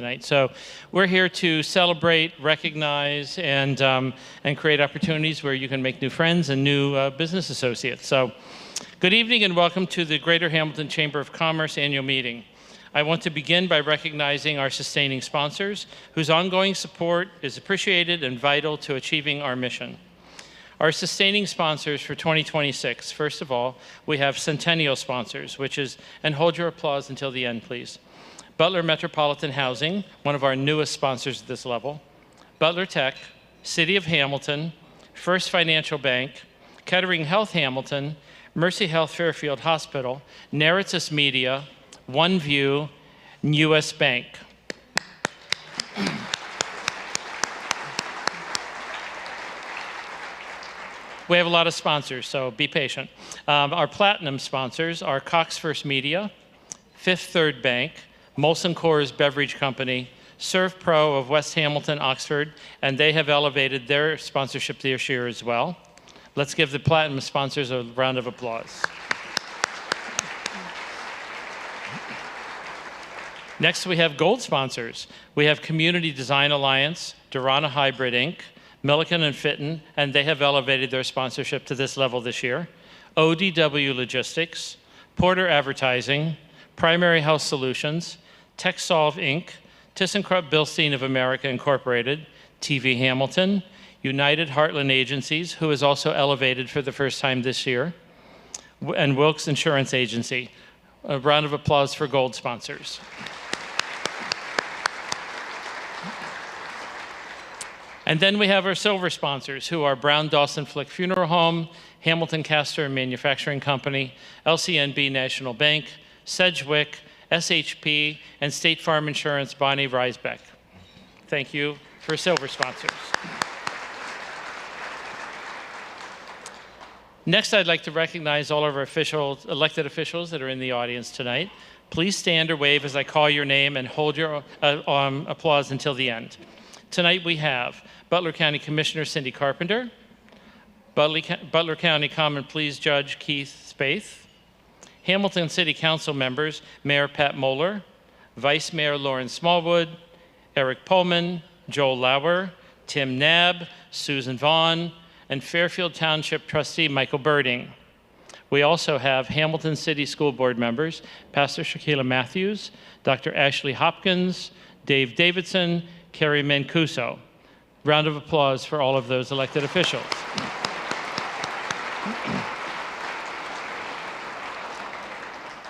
tonight. So we're here to celebrate, recognize, and create opportunities where you can make new friends and new business associates. So good evening and welcome to the Greater Hamilton Chamber of Commerce annual meeting. I want to begin by recognizing our sustaining sponsors, whose ongoing support is appreciated and vital to achieving our mission. Our sustaining sponsors for 2026, first of all, we have Centennial sponsors, which is, and hold your applause until the end, please. Butler Metropolitan Housing, one of our newest sponsors at this level, Butler Tech, City of Hamilton, First Financial Bank, Kettering Health Hamilton, Mercy Health Fairfield Hospital, Neritus Media, OneView, and US Bank. We have a lot of sponsors, so be patient. Our platinum sponsors are Cox First Media, Fifth Third Bank, Molson Coors Beverage Company, ServPro of West Hamilton, Oxford, and they have elevated their sponsorship this year as well. Let's give the platinum sponsors a round of applause. Next, we have gold sponsors. We have Community Design Alliance, Durana Hybrid Inc., Milliken and Fitton, and they have elevated their sponsorship to this level this year. ODW Logistics, Porter Advertising, Primary Health Solutions, TechSolve Inc., ThyssenKrupp Bilstein of America Incorporated, TV Hamilton, United Heartland Agencies, who is also elevated for the first time this year, and Wilkes Insurance Agency. A round of applause for gold sponsors. And then we have our silver sponsors, who are Brown Dawson Flick Funeral Home, Hamilton Castor Manufacturing Company, LCNB National Bank, Sedgwick, SHP, and State Farm Insurance, Bonnie Reisbeck. Thank you for silver sponsors. Next, I'd like to recognize all of our elected officials that are in the audience tonight. Please stand or wave as I call your name and hold your applause until the end. Tonight we have Butler County Commissioner Cindy Carpenter, Butler County Common Pleas Judge Keith Spaeth, Hamilton City Council members Mayor Pat Moeller, Vice Mayor Lauren Smallwood, Eric Pullman, Joel Lauer, Tim Knabb, Susan Vaughn, and Fairfield Township Trustee Michael Birding. We also have Hamilton City School Board members Pastor Shaquila Matthews, Dr. Ashley Hopkins, Dave Davidson, Carrie Mancuso. Round of applause for all of those elected officials.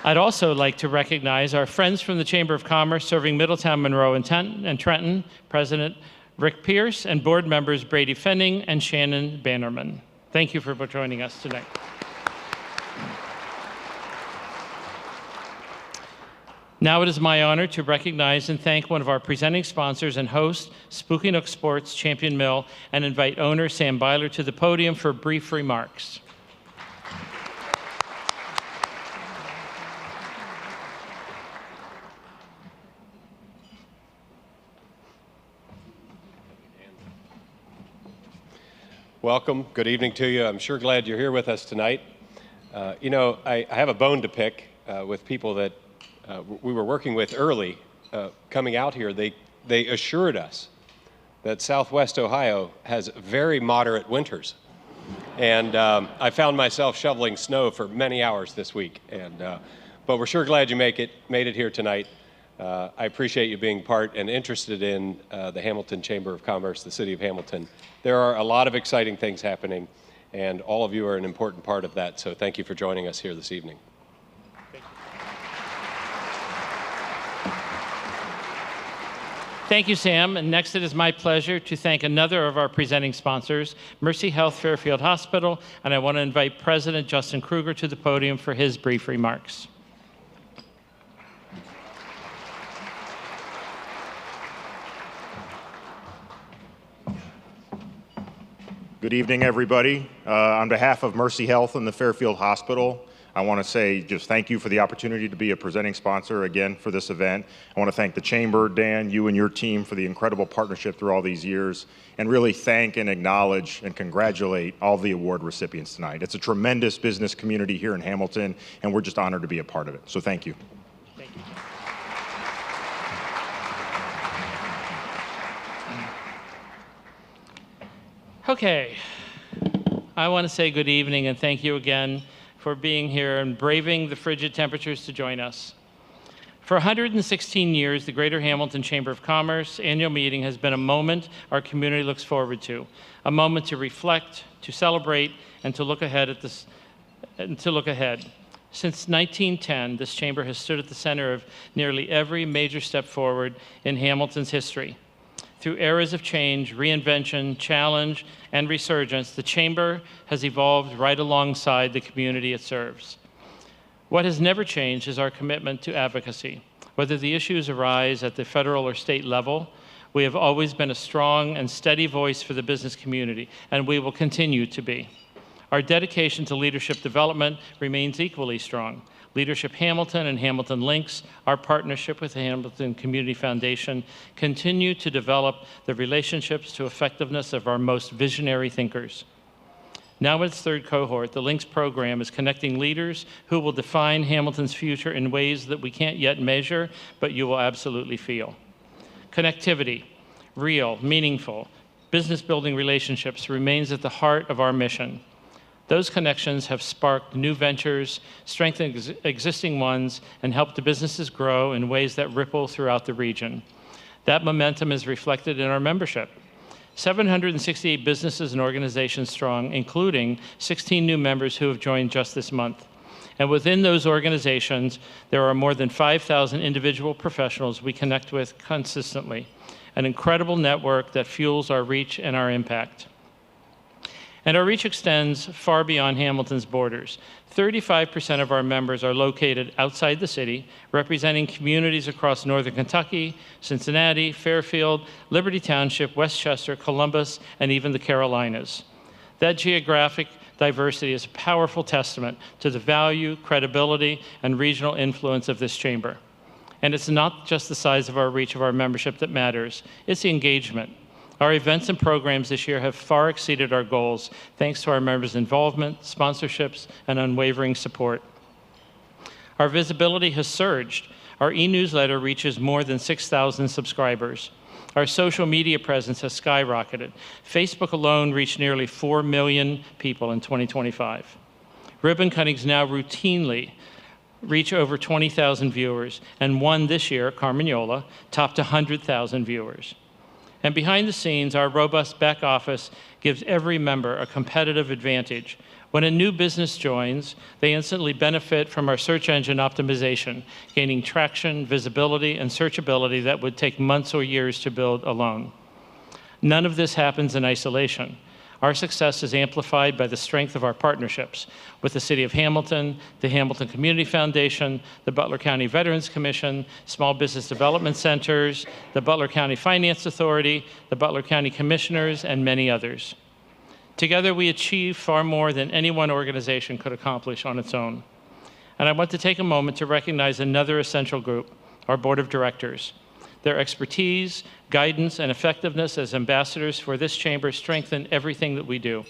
I'd also like to recognize our friends from the Chamber of Commerce serving Middletown, Monroe, and Trenton, President Rick Pierce, and board members Brady Fenning and Shannon Bannerman. Thank you for joining us tonight. Now it is my honor to recognize and thank one of our presenting sponsors and host, Spooky Nook Sports, Champion Mill, and invite owner Sam Byler to the podium for brief remarks. Welcome. Good evening to you. I'm sure glad you're here with us tonight. I have a bone to pick with people that we were working with early coming out here. They assured us that Southwest Ohio has very moderate winters. And I found myself shoveling snow for many hours this week. But we're sure glad you made it here tonight. I appreciate you being part and interested in the Hamilton Chamber of Commerce, the City of Hamilton. There are a lot of exciting things happening, and all of you are an important part of that. So thank you for joining us here this evening. Thank you, Sam. And next, it is my pleasure to thank another of our presenting sponsors, Mercy Health Fairfield Hospital, and I want to invite President Justin Kruger to the podium for his brief remarks. Good evening, everybody. On behalf of Mercy Health and the Fairfield Hospital, I want to say just thank you for the opportunity to be a presenting sponsor again for this event. I want to thank the Chamber, Dan, you and your team for the incredible partnership through all these years, and really thank and acknowledge and congratulate all the award recipients tonight. It's a tremendous business community here in Hamilton, and we're just honored to be a part of it. So thank you. Thank you. Okay, I want to say good evening and thank you again for being here and braving the frigid temperatures to join us. For 116 years, the Greater Hamilton Chamber of Commerce annual meeting has been a moment our community looks forward to, a moment to reflect, to celebrate, and to look ahead at this. Since 1910, this chamber has stood at the center of nearly every major step forward in Hamilton's history. Through eras of change, reinvention, challenge, and resurgence, the chamber has evolved right alongside the community it serves. What has never changed is our commitment to advocacy. Whether the issues arise at the federal or state level, we have always been a strong and steady voice for the business community, and we will continue to be. Our dedication to leadership development remains equally strong. Leadership Hamilton and Hamilton Links, our partnership with the Hamilton Community Foundation, continue to develop the relationships to effectiveness of our most visionary thinkers. Now in its third cohort, the Links program is connecting leaders who will define Hamilton's future in ways that we can't yet measure, but you will absolutely feel. Connectivity, real, meaningful, business-building relationships remains at the heart of our mission. Those connections have sparked new ventures, strengthened existing ones, and helped the businesses grow in ways that ripple throughout the region. That momentum is reflected in our membership. 768 businesses and organizations strong, including 16 new members who have joined just this month. And within those organizations, there are more than 5,000 individual professionals we connect with consistently, an incredible network that fuels our reach and our impact. And our reach extends far beyond Hamilton's borders. 35% of our members are located outside the city, representing communities across northern Kentucky, Cincinnati, Fairfield, Liberty Township, Westchester, Columbus, and even the Carolinas. That geographic diversity is a powerful testament to the value, credibility, and regional influence of this chamber. And it's not just the size of our reach of our membership that matters, it's the engagement. Our events and programs this year have far exceeded our goals, thanks to our members' involvement, sponsorships, and unwavering support. Our visibility has surged. Our e-newsletter reaches more than 6,000 subscribers. Our social media presence has skyrocketed. Facebook alone reached nearly 4 million people in 2025. Ribbon cuttings now routinely reach over 20,000 viewers, and one this year, Carmagnola, topped 100,000 viewers. And behind the scenes, our robust back office gives every member a competitive advantage. When a new business joins, they instantly benefit from our search engine optimization, gaining traction, visibility, and searchability that would take months or years to build alone. None of this happens in isolation. Our success is amplified by the strength of our partnerships with the City of Hamilton, the Hamilton Community Foundation, the Butler County Veterans Commission, Small Business Development Centers, the Butler County Finance Authority, the Butler County Commissioners, and many others. Together, we achieve far more than any one organization could accomplish on its own. And I want to take a moment to recognize another essential group, our Board of Directors. Their expertise, guidance, and effectiveness as ambassadors for this chamber strengthen everything that we do.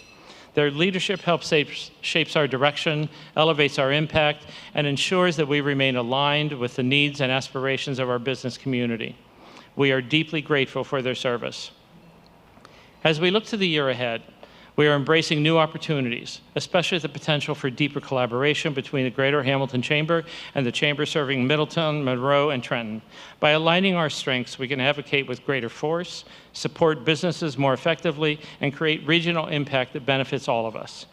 Their leadership helps shapes our direction, elevates our impact, and ensures that we remain aligned with the needs and aspirations of our business community. We are deeply grateful for their service. As we look to the year ahead, we are embracing new opportunities, especially the potential for deeper collaboration between the Greater Hamilton Chamber and the chamber serving Middletown, Monroe, and Trenton. By aligning our strengths, we can advocate with greater force, support businesses more effectively, and create regional impact that benefits all of us.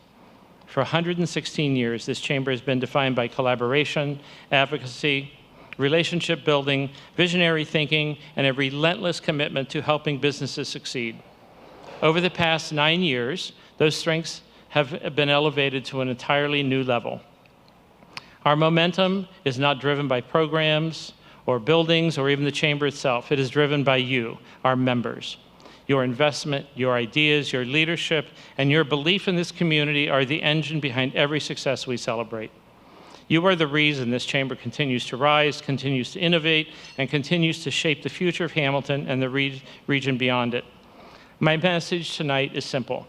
For 116 years, this chamber has been defined by collaboration, advocacy, relationship building, visionary thinking, and a relentless commitment to helping businesses succeed. Over the past 9 years, those strengths have been elevated to an entirely new level. Our momentum is not driven by programs or buildings or even the chamber itself. It is driven by you, our members. Your investment, your ideas, your leadership, and your belief in this community are the engine behind every success we celebrate. You are the reason this chamber continues to rise, continues to innovate, and continues to shape the future of Hamilton and the region beyond it. My message tonight is simple.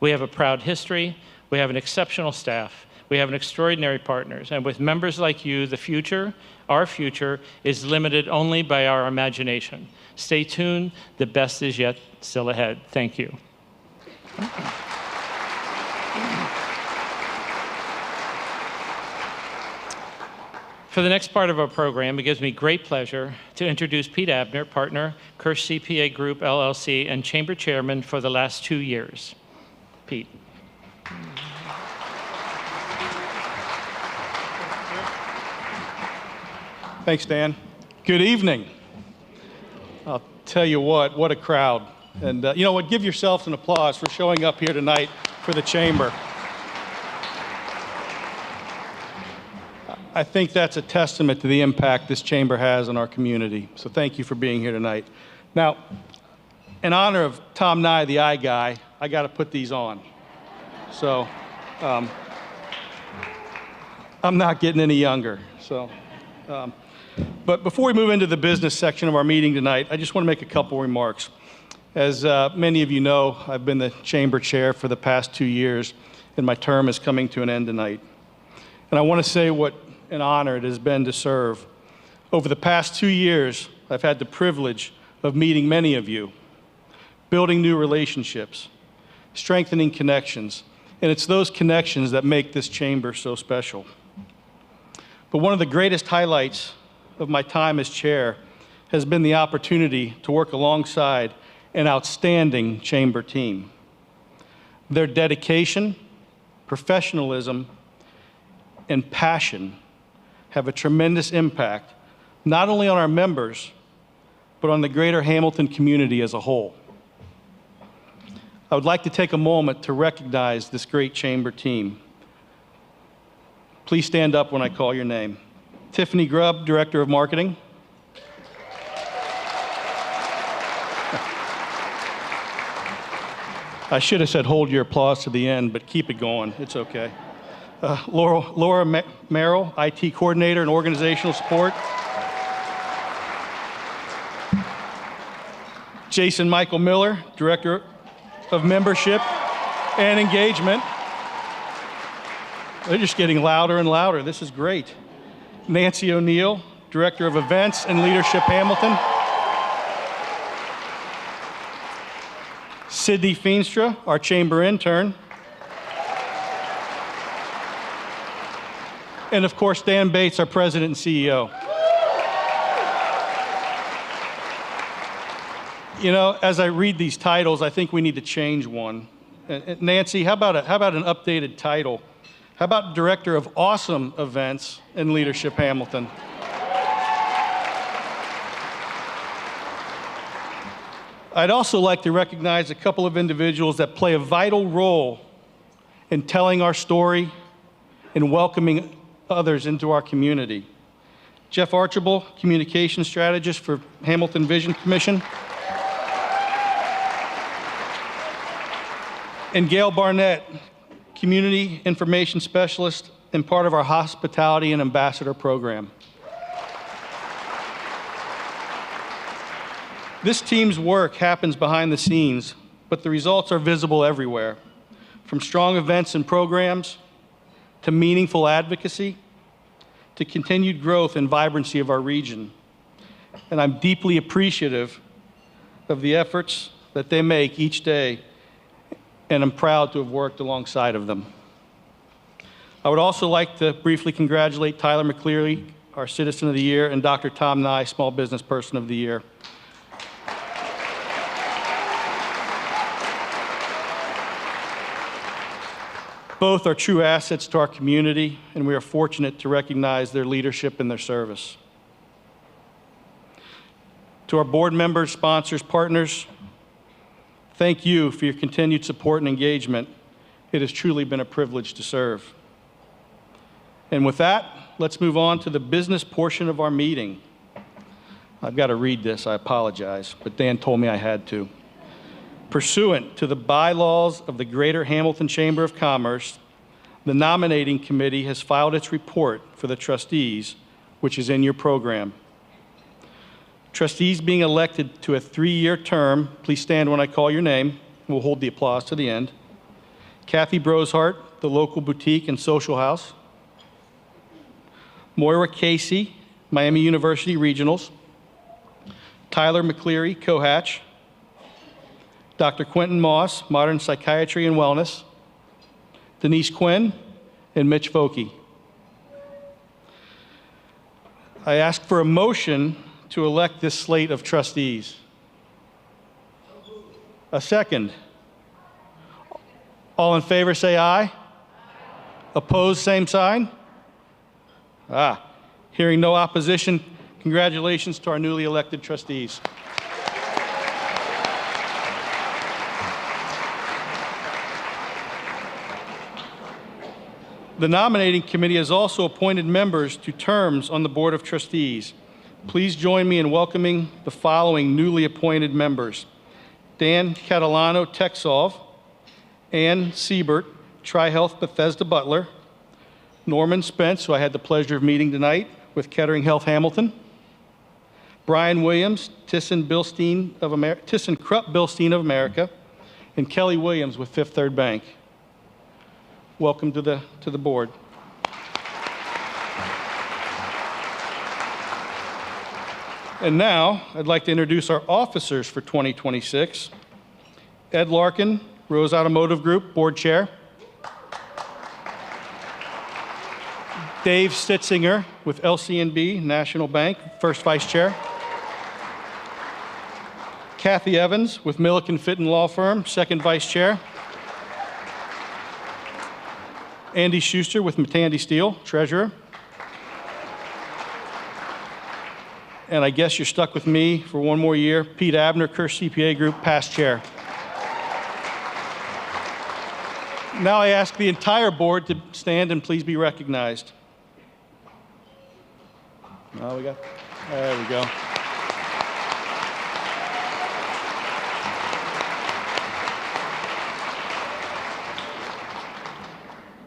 We have a proud history, we have an exceptional staff, we have an extraordinary partners, and with members like you, the future, our future, is limited only by our imagination. Stay tuned, the best is yet still ahead. Thank you. For the next part of our program, it gives me great pleasure to introduce Pete Abner, partner, Kirsch CPA Group, LLC, and chamber chairman for the last 2 years. Pete. Thanks, Dan. Good evening. I'll tell you what a crowd. And you know what, give yourselves an applause for showing up here tonight for the chamber. I think that's a testament to the impact this chamber has on our community. So thank you for being here tonight. Now, in honor of Tom Nye, the eye guy, I got to put these on. So I'm not getting any younger. But before we move into the business section of our meeting tonight, I just want to make a couple remarks. As many of you know, I've been the chamber chair for the past 2 years, and my term is coming to an end tonight. And I want to say what an honor it has been to serve. Over the past 2 years, I've had the privilege of meeting many of you, building new relationships, strengthening connections, and it's those connections that make this chamber so special. But one of the greatest highlights of my time as chair has been the opportunity to work alongside an outstanding chamber team. Their dedication, professionalism, and passion have a tremendous impact, not only on our members, but on the greater Hamilton community as a whole. I would like to take a moment to recognize this great chamber team. Please stand up when I call your name. Tiffany Grubb, Director of Marketing. I should have said hold your applause to the end, but keep it going. It's okay. Laura Merrill, IT Coordinator and Organizational Support. Jason Michael Miller, Director of Membership and Engagement. They're just getting louder and louder. This is great. Nancy O'Neill, Director of Events and Leadership, Hamilton. Sydney Feenstra, our chamber intern. And of course, Dan Bates, our President and CEO. You know, as I read these titles, I think we need to change one. Nancy, how about an updated title? How about Director of Awesome Events and Leadership, Hamilton? I'd also like to recognize a couple of individuals that play a vital role in telling our story and welcoming others into our community. Jeff Archibald, Communication Strategist for Hamilton Vision Commission. And Gail Barnett, Community Information Specialist and part of our Hospitality and Ambassador Program. This team's work happens behind the scenes, but the results are visible everywhere, from strong events and programs, to meaningful advocacy, to continued growth and vibrancy of our region. And I'm deeply appreciative of the efforts that they make each day, and I'm proud to have worked alongside of them. I would also like to briefly congratulate Tyler McCleary, our Citizen of the Year, and Dr. Tom Nye, Small Business Person of the Year. Both are true assets to our community, and we are fortunate to recognize their leadership and their service. To our board members, sponsors, partners, thank you for your continued support and engagement. It has truly been a privilege to serve. And with that, let's move on to the business portion of our meeting. I've got to read this, I apologize, but Dan told me I had to. Pursuant to the bylaws of the Greater Hamilton Chamber of Commerce, the nominating committee has filed its report for the trustees, which is in your program. Trustees being elected to a 3-year term, please stand when I call your name. We'll hold the applause to the end. Kathy Broshart, the local boutique and social house. Moira Casey, Miami University Regionals. Tyler McCleary, Cohatch. Dr. Quentin Moss, Modern Psychiatry and Wellness, Denise Quinn, and Mitch Vokey. I ask for a motion to elect this slate of trustees. A second. All in favor say aye. Opposed, same sign. Hearing no opposition, congratulations to our newly elected trustees. The nominating committee has also appointed members to terms on the Board of Trustees. Please join me in welcoming the following newly appointed members: Dan Catalano, TechSolve; Ann Siebert, TriHealth Bethesda Butler; Norman Spence, who I had the pleasure of meeting tonight with Kettering Health Hamilton; Brian Williams, ThyssenKrupp Bilstein of America; and Kelly Williams with Fifth Third Bank. Welcome to the board. And now, I'd like to introduce our officers for 2026. Ed Larkin, Rose Automotive Group, Board Chair. Dave Stitzinger with LCNB National Bank, First Vice Chair. Kathy Evans with Milliken Fitton Law Firm, Second Vice Chair. Andy Schuster with Matandy Steel, Treasurer. And I guess you're stuck with me for one more year, Pete Abner, Kirsch CPA Group, Past Chair. Now I ask the entire board to stand and please be recognized. There we go.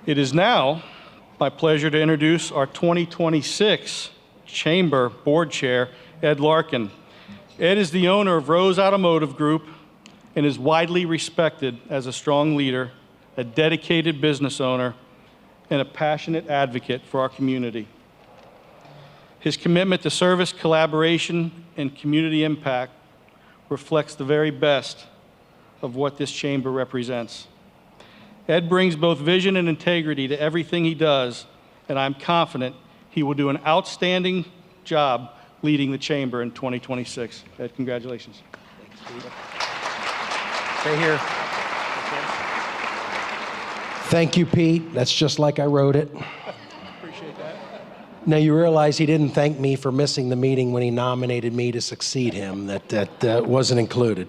It is now my pleasure to introduce our 2026 Chamber Board Chair, Ed Larkin. Ed is the owner of Rose Automotive Group and is widely respected as a strong leader, a dedicated business owner, and a passionate advocate for our community. His commitment to service, collaboration, and community impact reflects the very best of what this chamber represents. Ed brings both vision and integrity to everything he does, and I'm confident he will do an outstanding job leading the chamber in 2026. Ed, congratulations. Thanks, Pete. Stay here. Thank you, Pete. That's just like I wrote it. Appreciate that. Now, you realize he didn't thank me for missing the meeting when he nominated me to succeed him. That wasn't included.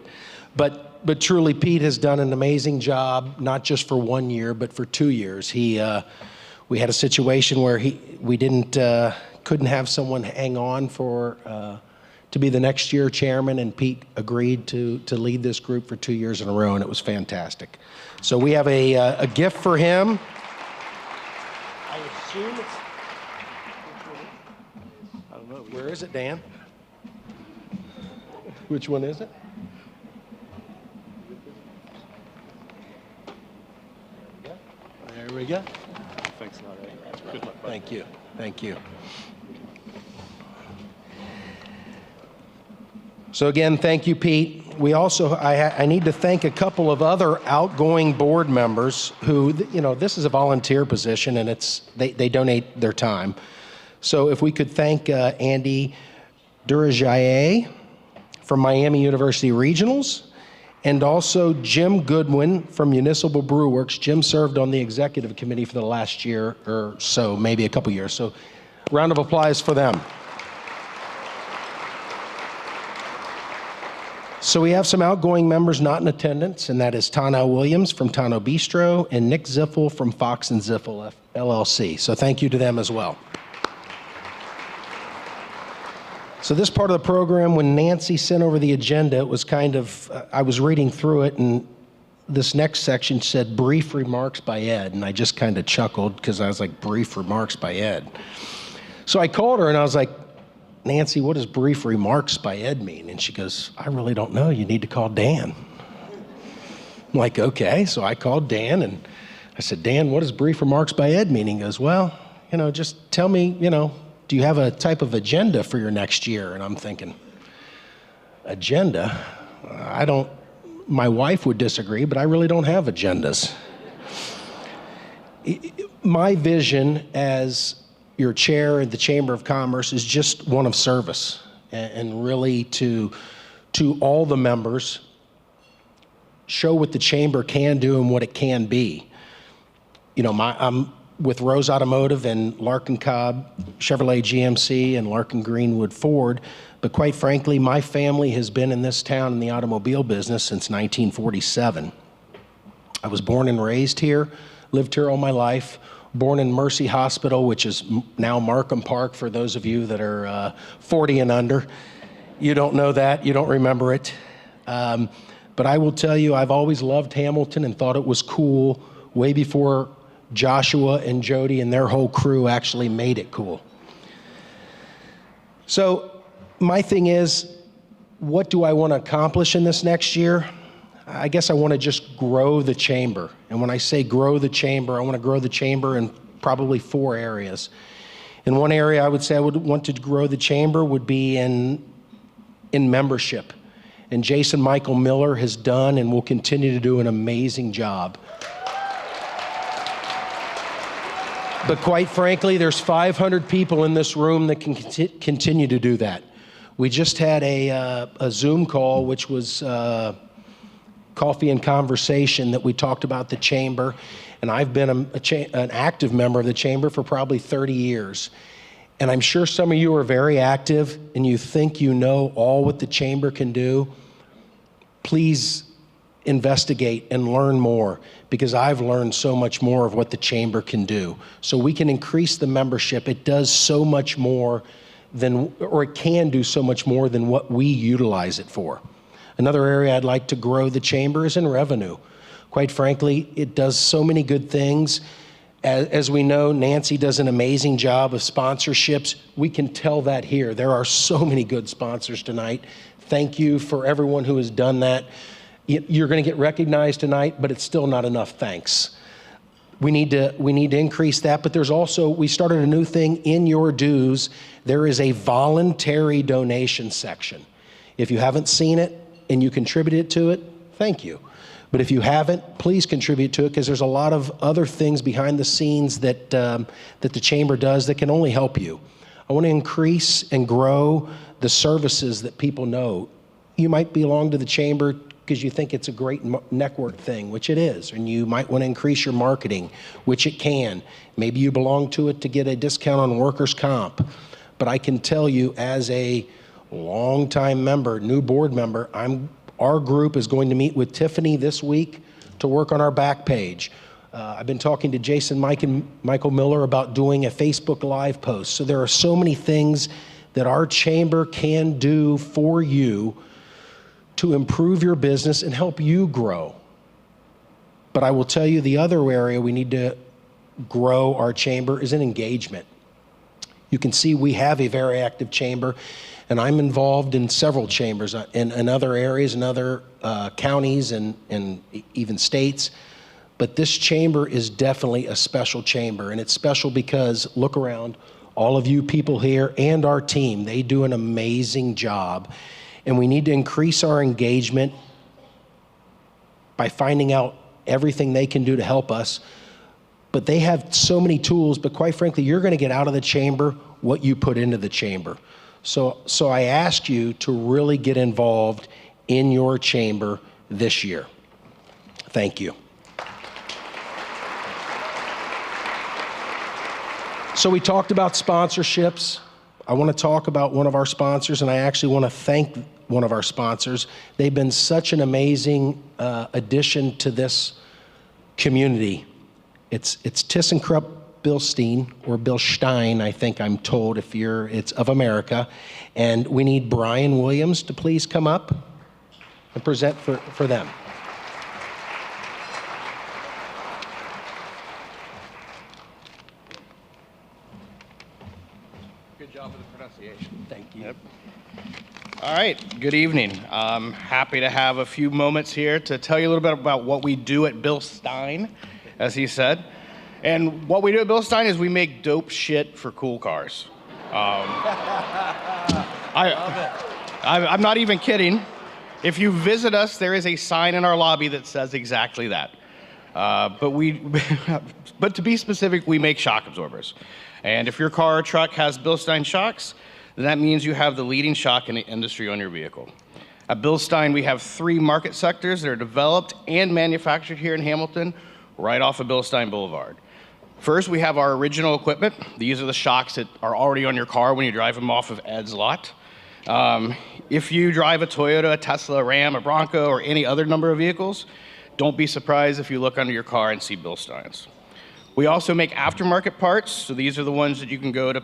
But truly, Pete has done an amazing job, not just for 1 year, but for 2 years. We had a situation where we couldn't have someone hang on to be the next year chairman, and Pete agreed to lead this group for 2 years in a row, and it was fantastic. So we have a gift for him. I assume it's. I don't know. Where is it, Dan? Which one is it? There we go. Thanks a lot, Ed. Good luck. Thank you. Thank you. So again, thank you, Pete. We also, I need to thank a couple of other outgoing board members who, this is a volunteer position and they donate their time. So if we could thank Andy Durajaye from Miami University Regionals, and also Jim Goodwin from Municipal Brew Works. Jim served on the executive committee for the last year or so, maybe a couple years. So round of applause for them. So we have some outgoing members not in attendance, and that is Tano Williams from Tano Bistro and Nick Ziffel from Fox & Ziffel LLC. So thank you to them as well. So this part of the program, when Nancy sent over the agenda, it was kind of, I was reading through it, and this next section said brief remarks by Ed, and I just kind of chuckled because I was like, brief remarks by Ed. So I called her and I was like, Nancy, what does brief remarks by Ed mean? And she goes, I really don't know. You need to call Dan. I'm like, okay. So I called Dan and I said, Dan, what does brief remarks by Ed mean? He goes, well, just tell me, do you have a type of agenda for your next year? And I'm thinking, agenda? I don't my wife would disagree, but I really don't have agendas. My vision as your chair in the Chamber of Commerce is just one of service, and really to all the members, show what the Chamber can do and what it can be. You know, I'm with Rose Automotive and Larkin Cobb Chevrolet GMC and Larkin Greenwood Ford, but quite frankly, my family has been in this town in the automobile business since 1947. I was born and raised here, lived here all my life, born in Mercy Hospital, which is now Markham Park for those of you that are 40 and under. You don't know that, you don't remember it. But I will tell you, I've always loved Hamilton and thought it was cool way before Joshua and Jody and their whole crew actually made it cool. So my thing is, what do I want to accomplish in this next year? I guess I want to just grow the chamber. And when I say grow the chamber, I want to grow the chamber in probably 4 areas. In one area I would say I would want to grow the chamber would be in membership. And Jason Michael Miller has done and will continue to do an amazing job. But quite frankly, there's 500 people in this room that can continue to do that. We just had a Zoom call, which was coffee and conversation, that we talked about the chamber. And I've been an active member of the chamber for probably 30 years. And I'm sure some of you are very active and you think you know all what the chamber can do. Please investigate and learn more, because I've learned so much more of what the chamber can do. So we can increase the membership. It does so much more than, or it can do so much more than what we utilize it for. Another area I'd like to grow the chamber is in revenue. Quite frankly, it does so many good things. As we know, Nancy does an amazing job of sponsorships. We can tell that here. There are so many good sponsors tonight. Thank you for everyone who has done that. You're going to get recognized tonight, but it's still not enough thanks. We need to increase that, but there's also, we started a new thing in your dues. There is a voluntary donation section. If you haven't seen it and you contributed to it, thank you. But if you haven't, please contribute to it, because there's a lot of other things behind the scenes that the chamber does that can only help you. I want to increase and grow the services that people know. You might belong to the chamber because you think it's a great network thing, which it is, and you might want to increase your marketing, which it can. Maybe you belong to it to get a discount on workers' comp. But I can tell you, as a longtime member, new board member, our group is going to meet with Tiffany this week to work on our back page. I've been talking to Jason Michael Miller about doing a Facebook Live post. So there are so many things that our chamber can do for you to improve your business and help you grow. But I will tell you, the other area we need to grow our chamber is in engagement. You can see we have a very active chamber, and I'm involved in several chambers in other areas, in other counties and even states. But this chamber is definitely a special chamber, and it's special because, look around, all of you people here and our team, they do an amazing job. And we need to increase our engagement by finding out everything they can do to help us. But they have so many tools, but quite frankly, you're going to get out of the chamber what you put into the chamber. So I ask you to really get involved in your chamber this year. Thank you. So we talked about sponsorships. I want to talk about one of our sponsors, and I actually want to thank one of our sponsors. They've been such an amazing addition to this community. It's ThyssenKrupp Bilstein, or Bilstein, I think I'm told, it's of America. And we need Brian Williams to please come up and present for them. Good job with the pronunciation. Thank you. Yep. All right, good evening. I'm happy to have a few moments here to tell you a little bit about what we do at Bilstein, as he said. And what we do at Bilstein is we make dope shit for cool cars. I'm not even kidding. If you visit us, there is a sign in our lobby that says exactly that. But to be specific, we make shock absorbers. And if your car or truck has Bilstein shocks, then that means you have the leading shock in the industry on your vehicle. At Bilstein, we have 3 market sectors that are developed and manufactured here in Hamilton, right off of Bilstein Boulevard. First, we have our original equipment. These are the shocks that are already on your car when you drive them off of Ed's lot. If you drive a Toyota, a Tesla, a Ram, a Bronco, or any other number of vehicles, don't be surprised if you look under your car and see Bilsteins. We also make aftermarket parts, so these are the ones that you can go to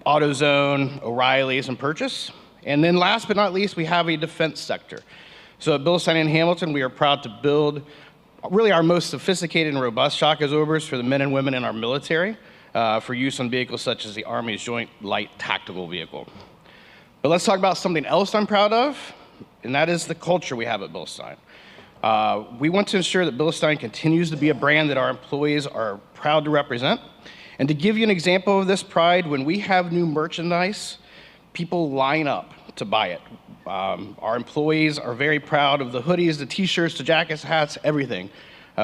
AutoZone, O'Reilly's, and purchase. And then last but not least, we have a defense sector. So at Bilstein in Hamilton, we are proud to build really our most sophisticated and robust shock absorbers for the men and women in our military for use on vehicles such as the Army's Joint Light Tactical Vehicle. But let's talk about something else I'm proud of, and that is the culture we have at Bilstein. We want to ensure that Bilstein continues to be a brand that our employees are proud to represent. And to give you an example of this pride, when we have new merchandise, people line up to buy it. Our employees are very proud of the hoodies, the t-shirts, the jackets, hats, everything.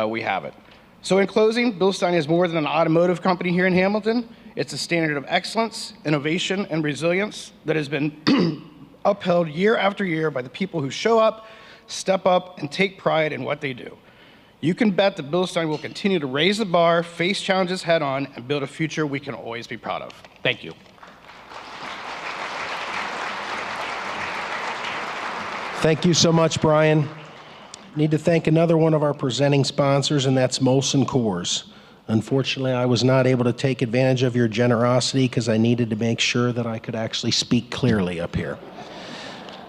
We have it. So in closing, Bilstein is more than an automotive company here in Hamilton. It's a standard of excellence, innovation, and resilience that has been upheld year after year by the people who show up, step up, and take pride in what they do. You can bet that Bilstein will continue to raise the bar, face challenges head on, and build a future we can always be proud of. Thank you. Thank you so much, Brian. Need to thank another one of our presenting sponsors, and that's Molson Coors. Unfortunately, I was not able to take advantage of your generosity because I needed to make sure that I could actually speak clearly up here.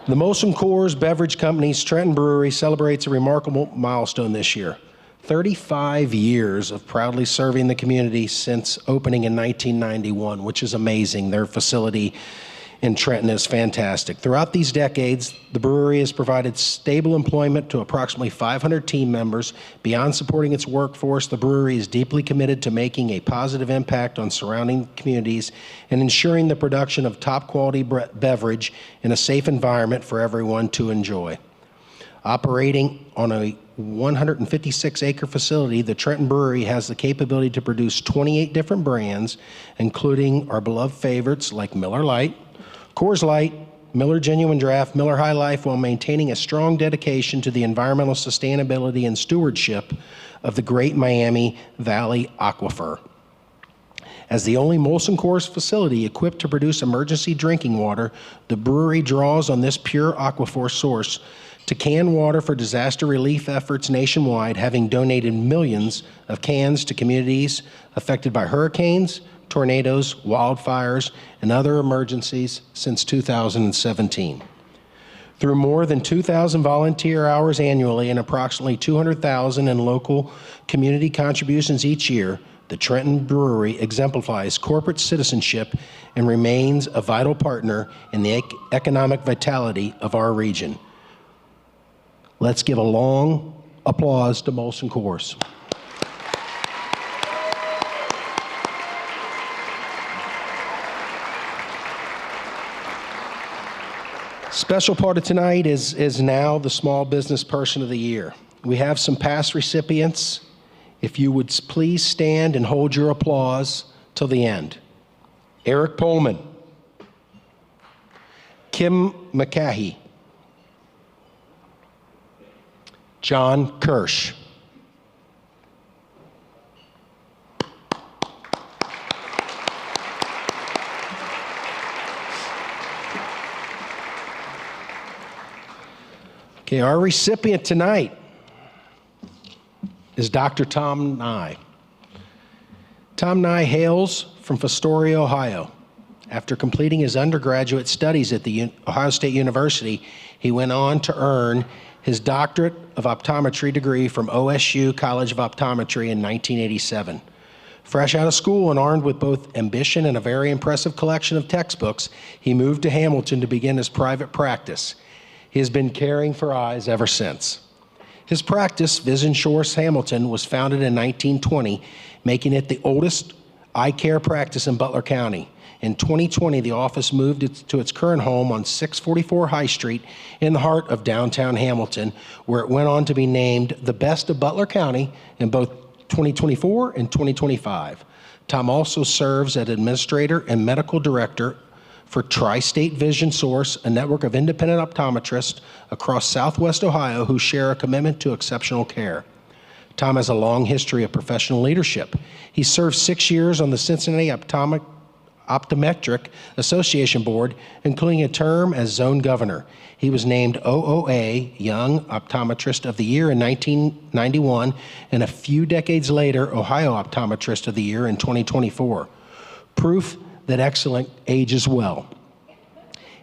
The Molson Coors Beverage Company's Trenton Brewery celebrates a remarkable milestone this year. 35 years of proudly serving the community since opening in 1991, which is amazing. Their facility in Trenton is fantastic. Throughout these decades, the brewery has provided stable employment to approximately 500 team members. Beyond supporting its workforce, the brewery is deeply committed to making a positive impact on surrounding communities and ensuring the production of top quality beverage in a safe environment for everyone to enjoy. Operating on a 156-acre facility, the Trenton Brewery has the capability to produce 28 different brands, including our beloved favorites like Miller Lite, Coors Light, Miller Genuine Draft, Miller High Life, while maintaining a strong dedication to the environmental sustainability and stewardship of the Great Miami Valley Aquifer. As the only Molson Coors facility equipped to produce emergency drinking water, the brewery draws on this pure aquifer source to can water for disaster relief efforts nationwide, having donated millions of cans to communities affected by hurricanes, tornadoes, wildfires, and other emergencies since 2017. Through more than 2,000 volunteer hours annually and approximately 200,000 in local community contributions each year, the Trenton Brewery exemplifies corporate citizenship and remains a vital partner in the economic vitality of our region. Let's give a long applause to Molson Coors. Special part of tonight is now the Small Business Person of the Year. We have some past recipients. If you would please stand and hold your applause till the end. Eric Pullman, Kim McCahey, John Kirsch, okay, our recipient tonight is Dr. Tom Nye. Tom Nye hails from Fostoria, Ohio. After completing his undergraduate studies at the Ohio State University, he went on to earn his doctorate of optometry degree from OSU College of Optometry in 1987. Fresh out of school and armed with both ambition and a very impressive collection of textbooks, he moved to Hamilton to begin his private practice. He has been caring for eyes ever since. His practice, Vision Shores Hamilton, was founded in 1920, making it the oldest eye care practice in Butler County. In 2020, the office moved to its current home on 644 High Street in the heart of downtown Hamilton, where it went on to be named the best of Butler County in both 2024 and 2025. Tom also serves as administrator and medical director for Tri-State Vision Source, a network of independent optometrists across Southwest Ohio who share a commitment to exceptional care. Tom has a long history of professional leadership. He served 6 years on the Cincinnati Optometric Association Board, including a term as zone governor. He was named OOA Young Optometrist of the Year in 1991, and a few decades later, Ohio Optometrist of the Year in 2024. Proof that excellence ages well.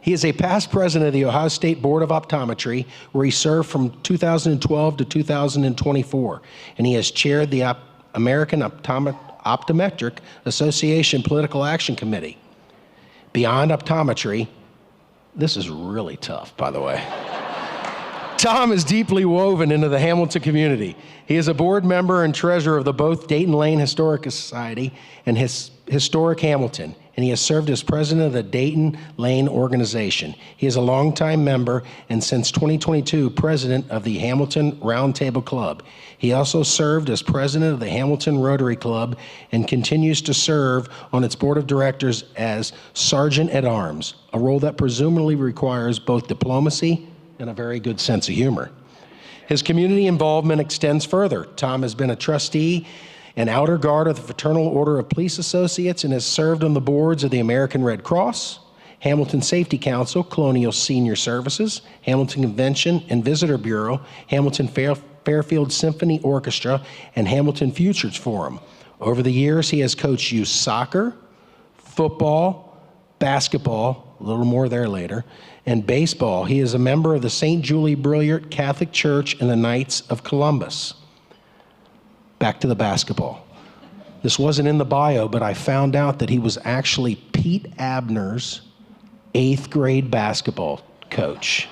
He is a past president of the Ohio State Board of Optometry, where he served from 2012 to 2024, and he has chaired the American Optometric Association Political Action Committee. Beyond optometry, this is really tough, by the way. Tom is deeply woven into the Hamilton community. He is a board member and treasurer of the both Dayton Lane Historic Society and Historic Hamilton, and he has served as president of the Dayton Lane organization. He is a longtime member and since 2022, president of the Hamilton Roundtable Club. He also served as president of the Hamilton Rotary Club and continues to serve on its board of directors as Sergeant at Arms, a role that presumably requires both diplomacy and a very good sense of humor. His community involvement extends further. Tom has been a trustee and outer guard of the Fraternal Order of Police Associates and has served on the boards of the American Red Cross, Hamilton Safety Council, Colonial Senior Services, Hamilton Convention and Visitor Bureau, Hamilton Fairfield Symphony Orchestra, and Hamilton Futures Forum. Over the years, he has coached youth soccer, football, basketball, a little more there later, and baseball. He is a member of the St. Julie Brilliant Catholic Church and the Knights of Columbus. Back to the basketball. This wasn't in the bio, but I found out that he was actually Pete Abner's 8th grade basketball coach.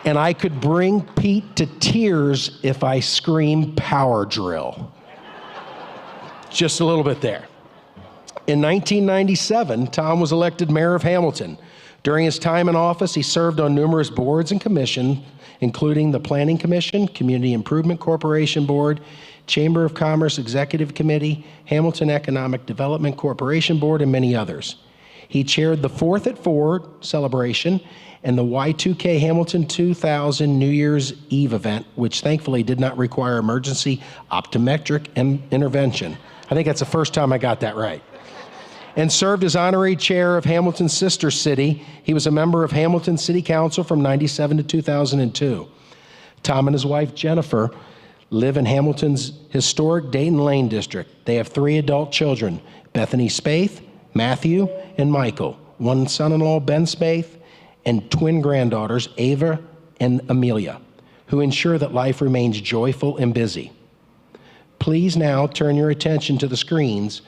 And I could bring Pete to tears if I screamed power drill. Just a little bit there. In 1997, Tom was elected mayor of Hamilton. During his time in office, he served on numerous boards and commissions, including the Planning Commission, Community Improvement Corporation Board, Chamber of Commerce Executive Committee, Hamilton Economic Development Corporation Board, and many others. He chaired the 4th at 4 celebration and the Y2K Hamilton 2000 New Year's Eve event, which thankfully did not require emergency optometric intervention. I think that's the first time I got that right. And served as honorary chair of Hamilton's sister city. He was a member of Hamilton City Council from 1997 to 2002. Tom and his wife, Jennifer, live in Hamilton's historic Dayton Lane district. They have 3 adult children, Bethany Spaeth, Matthew, and Michael, one son-in-law, Ben Spaeth, and twin granddaughters, Ava and Amelia, who ensure that life remains joyful and busy. Please now turn your attention to the screens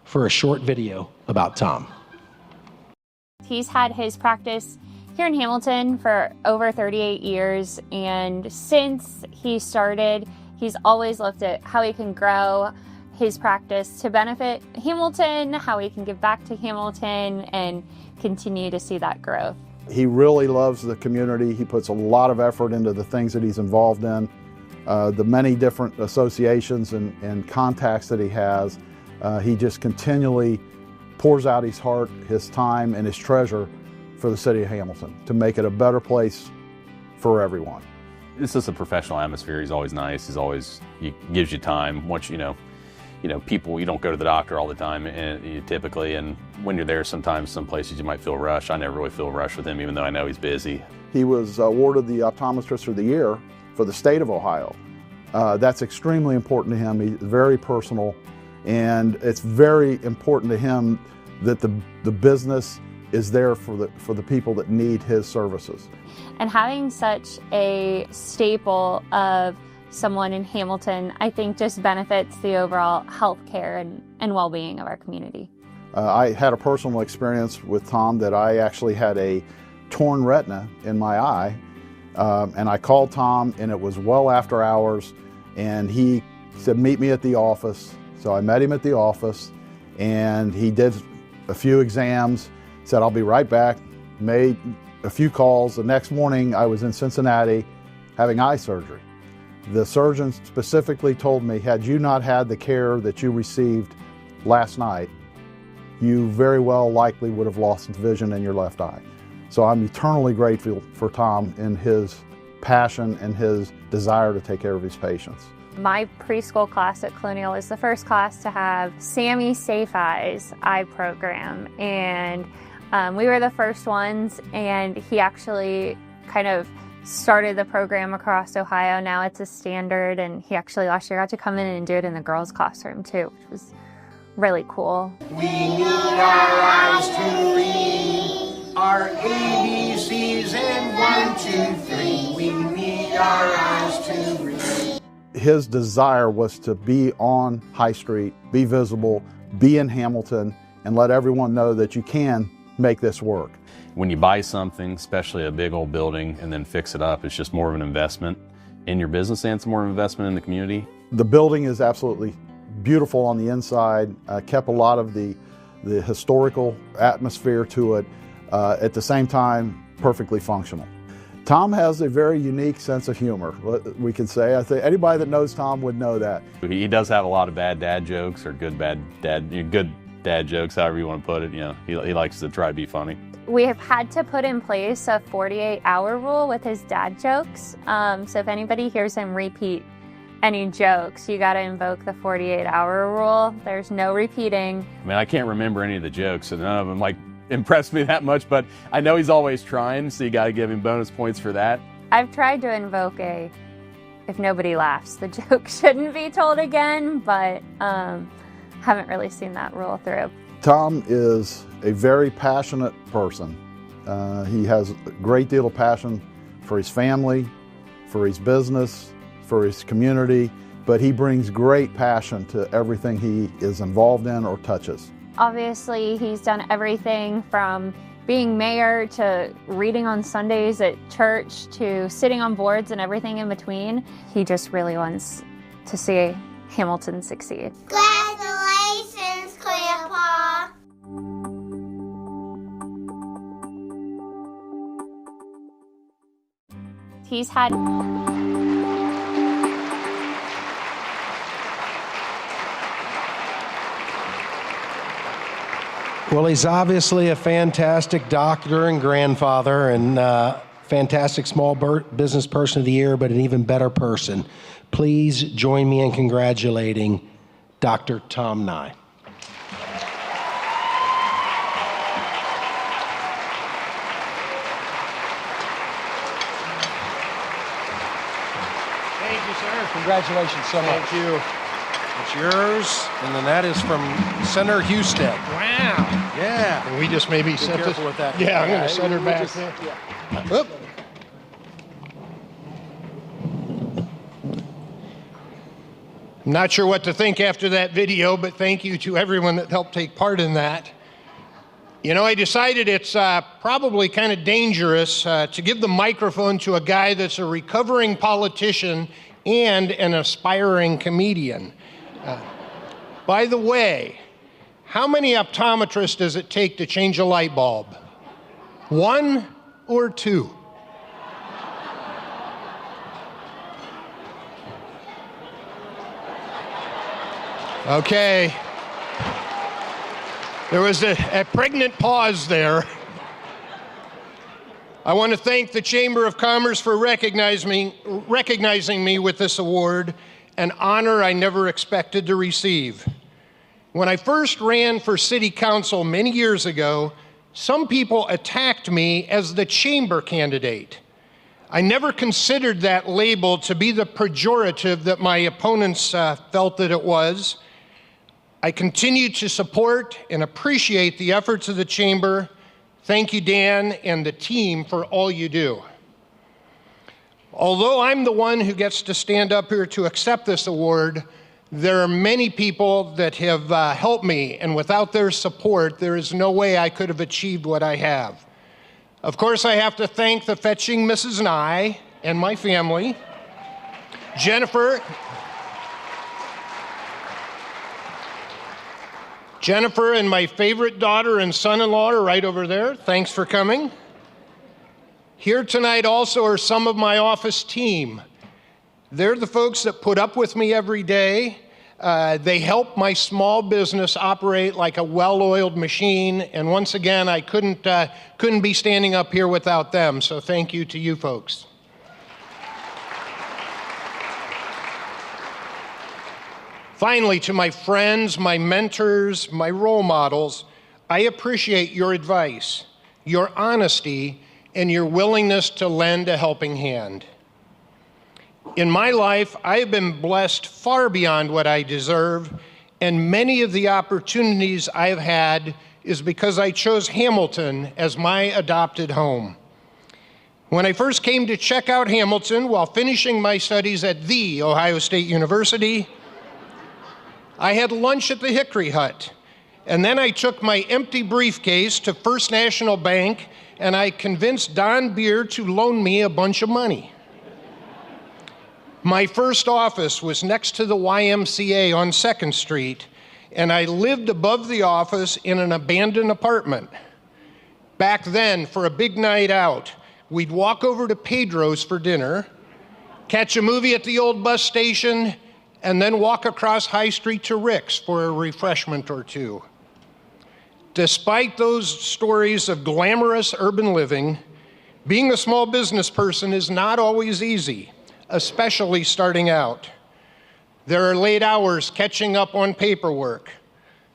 for a short video about Tom. He's had his practice here in Hamilton for over 38 years, and since he started, he's always looked at how he can grow his practice to benefit Hamilton, how he can give back to Hamilton, and continue to see that growth. He really loves the community. He puts a lot of effort into the things that he's involved in, the many different associations and contacts that he has. He just continually pours out his heart, his time, and his treasure for the city of Hamilton to make it a better place for everyone. It's just a professional atmosphere. He's always nice. He gives you time. Once you know, people, you don't go to the doctor all the time, and you typically, and when you're there, sometimes some places you might feel rushed. I never really feel rushed with him, even though I know he's busy. He was awarded the Optometrist of the Year for the state of Ohio. That's extremely important to him. He's very personal. And it's very important to him that the business is there for the people that need his services. And having such a staple of someone in Hamilton, I think just benefits the overall health care and well-being of our community. I had a personal experience with Tom that I actually had a torn retina in my eye, and I called Tom, and it was well after hours, and he said, meet me at the office. So I met him at the office, And he did a few exams, said, I'll be right back, made a few calls. The next morning, I was in Cincinnati having eye surgery. The surgeon specifically told me, had you not had the care that you received last night, you very well likely would have lost vision in your left eye. So I'm eternally grateful for Tom and his passion and his desire to take care of his patients. My preschool class at Colonial is the first class to have Sammy Safe Eyes eye program, and we were the first ones, and he actually kind of started the program across Ohio. Now it's a standard, and he actually last year got to come in and do it in the girls' classroom too, which was really cool. We need our eyes to read our ABCs and 1, 2, 3. We need our eyes to read. His desire was to be on High Street, be visible, be in Hamilton, and let everyone know that you can make this work. When you buy something, especially a big old building, and then fix it up, it's just more of an investment in your business, and it's more of an investment in the community. The building is absolutely beautiful on the inside, kept a lot of the historical atmosphere to it, at the same time, perfectly functional. Tom has a very unique sense of humor, we can say. I think anybody that knows Tom would know that. He does have a lot of bad dad jokes, or good dad jokes, however you want to put it. You know, he likes to try to be funny. We have had to put in place a 48-hour rule with his dad jokes. So if anybody hears him repeat any jokes, you got to invoke the 48-hour rule. There's no repeating. I mean, I can't remember any of the jokes, and none of them impressed me that much, but I know he's always trying, so you got to give him bonus points for that. I've tried to invoke if nobody laughs, the joke shouldn't be told again, but haven't really seen that rule through. Tom is a very passionate person. He has a great deal of passion for his family, for his business, for his community, but he brings great passion to everything he is involved in or touches. Obviously, he's done everything from being mayor to reading on Sundays at church to sitting on boards and everything in between. He just really wants to see Hamilton succeed. Congratulations, Grandpa. He's had Well, he's obviously a fantastic doctor and grandfather, and fantastic small business person of the year, but an even better person. Please join me in congratulating Dr. Tom Nye. Thank you, sir. Congratulations so much. Thank you. It's yours, and then that is from Senator Houston. Wow. Yeah. And we just maybe set careful with that. Yeah, I'm going to set her back. Just, yeah. Oop. I'm not sure what to think after that video, but thank you to everyone that helped take part in that. You know, I decided it's probably kind of dangerous to give the microphone to a guy that's a recovering politician and an aspiring comedian. By the way, how many optometrists does it take to change a light bulb? 1 or 2? Okay. There was a pregnant pause there. I want to thank the Chamber of Commerce for recognizing me with this award, an honor I never expected to receive. When I first ran for city council many years ago, some people attacked me as the chamber candidate. I never considered that label to be the pejorative that my opponents felt that it was. I continue to support and appreciate the efforts of the chamber. Thank you, Dan, and the team for all you do. Although I'm the one who gets to stand up here to accept this award, there are many people that have helped me, and without their support, there is no way I could have achieved what I have. Of course, I have to thank the fetching Mrs. Nye and my family, Jennifer, Jennifer and my favorite daughter and son-in-law are right over there. Thanks for coming. Here tonight also are some of my office team. They're the folks that put up with me every day. They help my small business operate like a well-oiled machine. And once again, I couldn't be standing up here without them. So thank you to you folks. Finally, to my friends, my mentors, my role models, I appreciate your advice, your honesty, and your willingness to lend a helping hand. In my life, I have been blessed far beyond what I deserve, and many of the opportunities I have had is because I chose Hamilton as my adopted home. When I first came to check out Hamilton while finishing my studies at The Ohio State University, I had lunch at the Hickory Hut, and then I took my empty briefcase to First National Bank, and I convinced Don Beer to loan me a bunch of money. My first office was next to the YMCA on 2nd Street, and I lived above the office in an abandoned apartment. Back then, for a big night out, we'd walk over to Pedro's for dinner, catch a movie at the old bus station, and then walk across High Street to Rick's for a refreshment or two. Despite those stories of glamorous urban living, being a small business person is not always easy, especially starting out. There are late hours catching up on paperwork,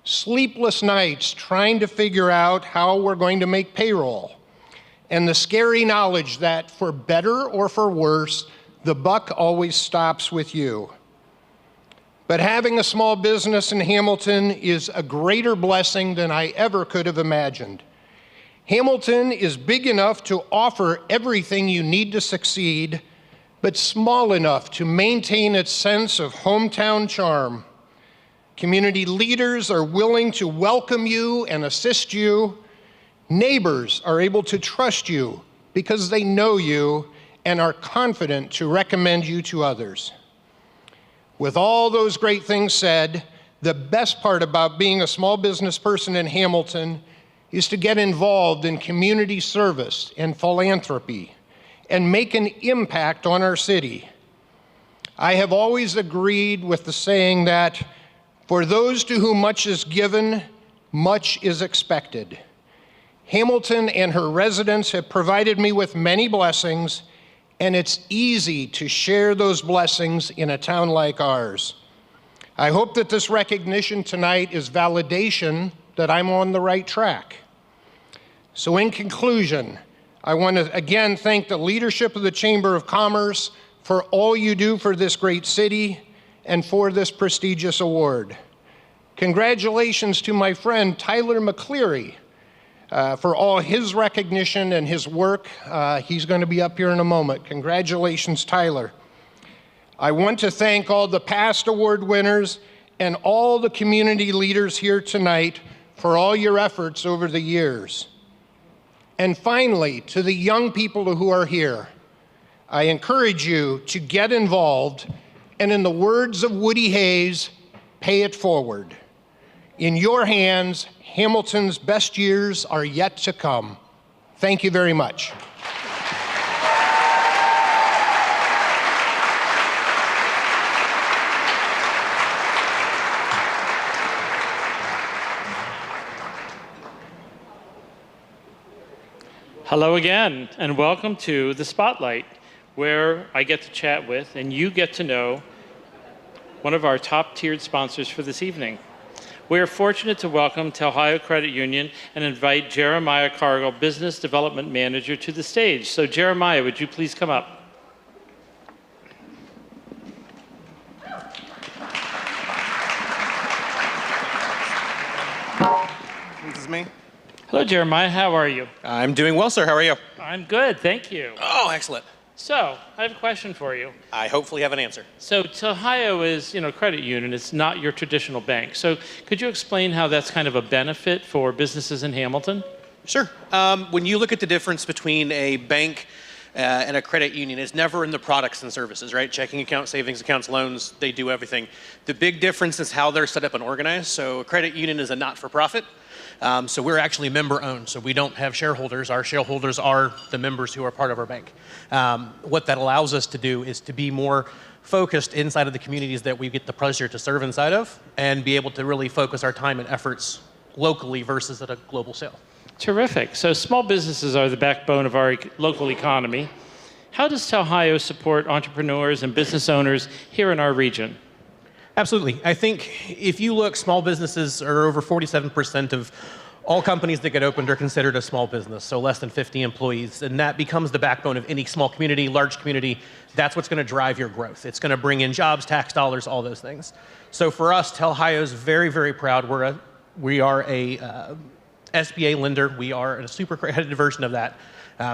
sleepless nights trying to figure out how we're going to make payroll, and the scary knowledge that for better or for worse, the buck always stops with you. But having a small business in Hamilton is a greater blessing than I ever could have imagined. Hamilton is big enough to offer everything you need to succeed, but small enough to maintain its sense of hometown charm. Community leaders are willing to welcome you and assist you. Neighbors are able to trust you because they know you and are confident to recommend you to others. With all those great things said, the best part about being a small business person in Hamilton is to get involved in community service and philanthropy and make an impact on our city. I have always agreed with the saying that for those to whom much is given, much is expected. Hamilton and her residents have provided me with many blessings, and it's easy to share those blessings in a town like ours. I hope that this recognition tonight is validation that I'm on the right track. So in conclusion, I want to again thank the leadership of the Chamber of Commerce for all you do for this great city and for this prestigious award. Congratulations to my friend Tyler McCleary for all his recognition and his work. He's going to be up here in a moment. Congratulations, Tyler. I want to thank all the past award winners and all the community leaders here tonight for all your efforts over the years. And finally, to the young people who are here, I encourage you to get involved, and in the words of Woody Hayes, pay it forward. In your hands, Hamilton's best years are yet to come. Thank you very much. Hello again, and welcome to the Spotlight, where I get to chat with and you get to know one of our top-tiered sponsors for this evening. We are fortunate to welcome to Ohio Credit Union and invite Jeremiah Cargill, Business Development Manager, to the stage. So Jeremiah, would you please come up? This is me. Hello, Jeremiah. How are you? I'm doing well, sir. How are you? I'm good, thank you. Oh, excellent. So, I have a question for you. I hopefully have an answer. So, Ohio is, credit union. It's not your traditional bank. So, could you explain how that's kind of a benefit for businesses in Hamilton? Sure. When you look at the difference between a bank and a credit union is never in the products and services, right? Checking accounts, savings accounts, loans, they do everything. The big difference is how they're set up and organized. So a credit union is a not-for-profit. So we're actually member-owned, so we don't have shareholders. Our shareholders are the members who are part of our bank. What that allows us to do is to be more focused inside of the communities that we get the pleasure to serve inside of, and be able to really focus our time and efforts locally versus at a global scale. Terrific. So small businesses are the backbone of our local economy. How does Ohio support entrepreneurs and business owners here in our region? Absolutely. I think if you look, small businesses are over 47% of all companies that get opened are considered a small business, so less than 50 employees, and that becomes the backbone of any small community, large community. That's what's going to drive your growth. It's going to bring in jobs, tax dollars, all those things. So for us, Ohio is very, very proud. We are a SBA lender. We are a super accredited version of that.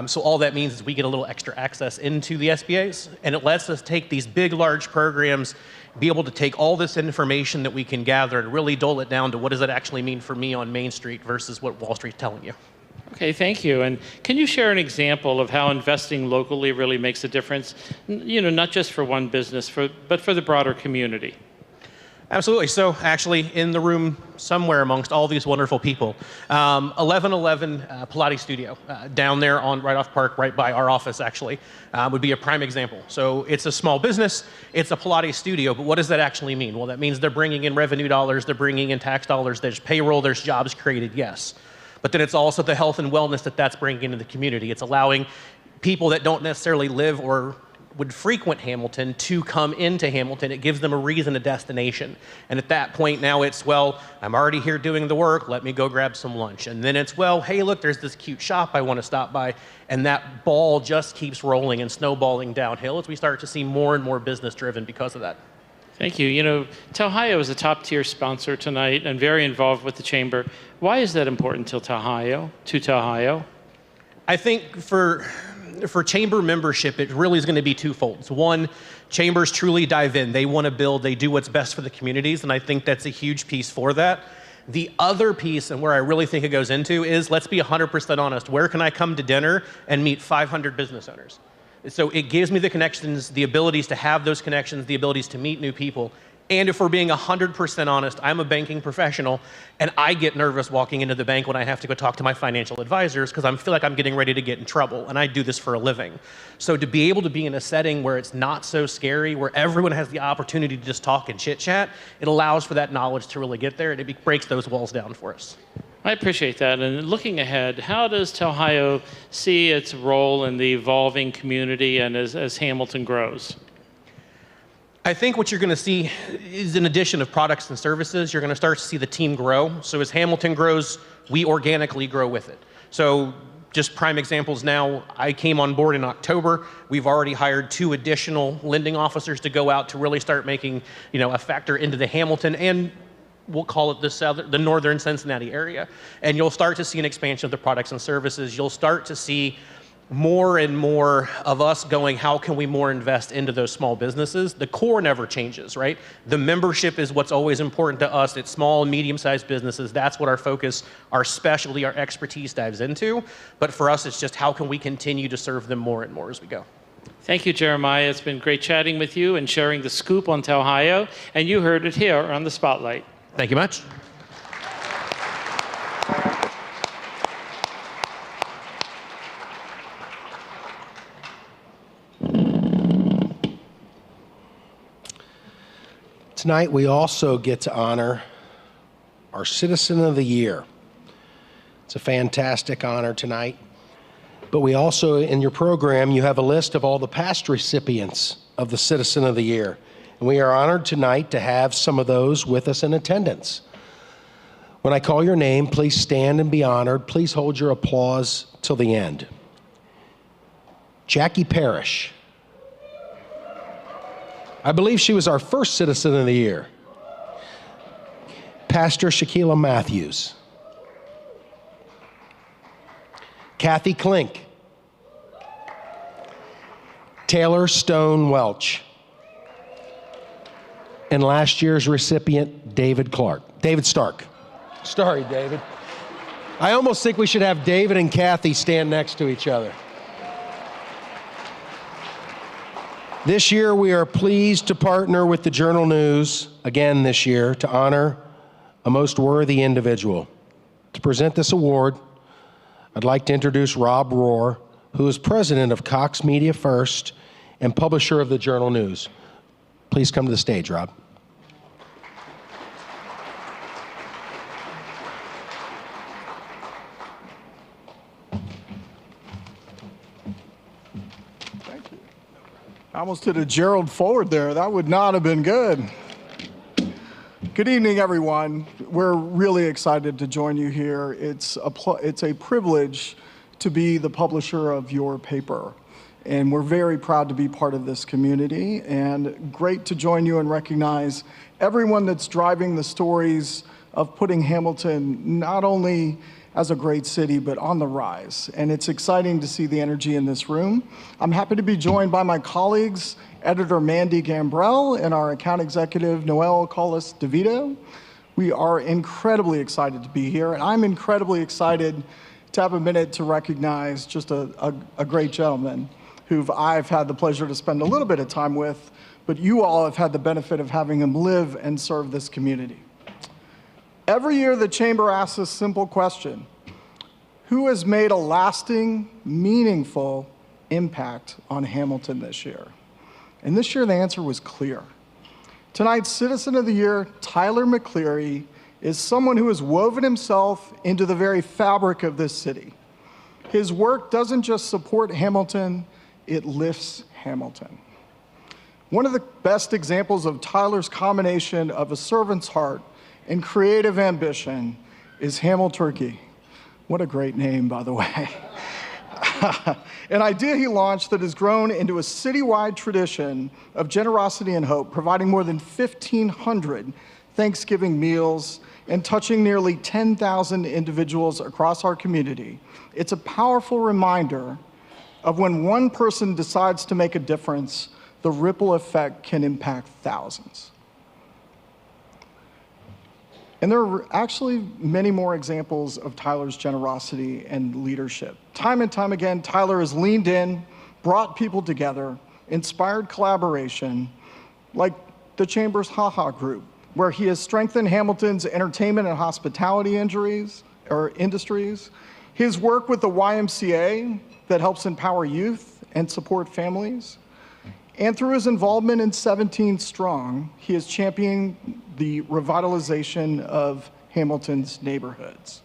So all that means is we get a little extra access into the SBAs, and it lets us take these big, large programs, be able to take all this information that we can gather and really dole it down to what does it actually mean for me on Main Street versus what Wall Street's telling you. Okay, thank you. And can you share an example of how investing locally really makes a difference, not just for one business, but for the broader community? Absolutely. So actually in the room somewhere amongst all these wonderful people, 1111 Pilates Studio down there on right off Park, right by our office actually, would be a prime example. So it's a small business, it's a Pilates studio, but what does that actually mean? Well, that means they're bringing in revenue dollars, they're bringing in tax dollars, there's payroll, there's jobs created, yes. But then it's also the health and wellness that's bringing into the community. It's allowing people that don't necessarily live or would frequent Hamilton to come into Hamilton. It gives them a reason, a destination. And at that point now it's, well, I'm already here doing the work, let me go grab some lunch. And then it's, well, hey, look, there's this cute shop I want to stop by. And that ball just keeps rolling and snowballing downhill as we start to see more and more business driven because of that. Thank you. Ohio is a top-tier sponsor tonight and very involved with the Chamber. Why is that important to Ohio? I think for Chamber membership, it really is going to be twofold. One, Chambers truly dive in. They want to build, they do what's best for the communities, and I think that's a huge piece for that. The other piece, and where I really think it goes into, is let's be 100% honest. Where can I come to dinner and meet 500 business owners? So it gives me the connections, the abilities to have those connections, the abilities to meet new people. And if we're being 100% honest, I'm a banking professional, and I get nervous walking into the bank when I have to go talk to my financial advisors because I feel like I'm getting ready to get in trouble, and I do this for a living. So to be able to be in a setting where it's not so scary, where everyone has the opportunity to just talk and chit-chat, it allows for that knowledge to really get there, and it breaks those walls down for us. I appreciate that. And looking ahead, how does Ohio see its role in the evolving community and as Hamilton grows? I think what you're going to see is an addition of products and services. You're going to start to see the team grow. So as Hamilton grows, we organically grow with it. So just prime examples now, I came on board in October. We've already hired 2 additional lending officers to go out to really start making, a factor into the Hamilton and we'll call it the northern Cincinnati area. And you'll start to see an expansion of the products and services. You'll start to see more and more of us going, how can we more invest into those small businesses? The core never changes, right? The membership is what's always important to us. It's small and medium-sized businesses. That's what our focus, our specialty, our expertise dives into. But for us, it's just how can we continue to serve them more and more as we go. Thank you, Jeremiah. It's been great chatting with you and sharing the scoop on Ohio. And you heard it here on the Spotlight. Thank you much. Tonight, we also get to honor our Citizen of the Year. It's a fantastic honor tonight. But we also, in your program, you have a list of all the past recipients of the Citizen of the Year. And we are honored tonight to have some of those with us in attendance. When I call your name, please stand and be honored. Please hold your applause till the end. Jackie Parrish. I believe she was our first Citizen of the Year. Pastor Shaquila Matthews. Kathy Klink. Taylor Stone Welch. And last year's recipient, David Stark. Sorry, David. I almost think we should have David and Kathy stand next to each other. This year, we are pleased to partner with the Journal News, again this year, to honor a most worthy individual. To present this award, I'd like to introduce Rob Rohr, who is president of Cox Media First and publisher of the Journal News. Please come to the stage, Rob. I almost did a Gerald Ford there. That would not have been good. Good evening, everyone. We're really excited to join you here. It's a privilege to be the publisher of your paper. And we're very proud to be part of this community, and great to join you and recognize everyone that's driving the stories of putting Hamilton not only as a great city, but on the rise. And it's exciting to see the energy in this room. I'm happy to be joined by my colleagues, editor Mandy Gambrell and our account executive, Noelle Collis DeVito. We are incredibly excited to be here, and I'm incredibly excited to have a minute to recognize just a great gentleman who I've had the pleasure to spend a little bit of time with, but you all have had the benefit of having him live and serve this community. Every year, the Chamber asks a simple question: who has made a lasting, meaningful impact on Hamilton this year? And this year, the answer was clear. Tonight's Citizen of the Year, Tyler McCleary, is someone who has woven himself into the very fabric of this city. His work doesn't just support Hamilton, it lifts Hamilton. One of the best examples of Tyler's combination of a servant's heart and creative ambition is Hamil Turkey. What a great name, by the way. An idea he launched that has grown into a citywide tradition of generosity and hope, providing more than 1,500 Thanksgiving meals and touching nearly 10,000 individuals across our community. It's a powerful reminder of when one person decides to make a difference, the ripple effect can impact thousands. And there are actually many more examples of Tyler's generosity and leadership. Time and time again, Tyler has leaned in, brought people together, inspired collaboration, like the Chamber's HaHa Group, where he has strengthened Hamilton's entertainment and hospitality industries. His work with the YMCA that helps empower youth and support families. And through his involvement in 17 Strong, he is championing the revitalization of Hamilton's neighborhoods.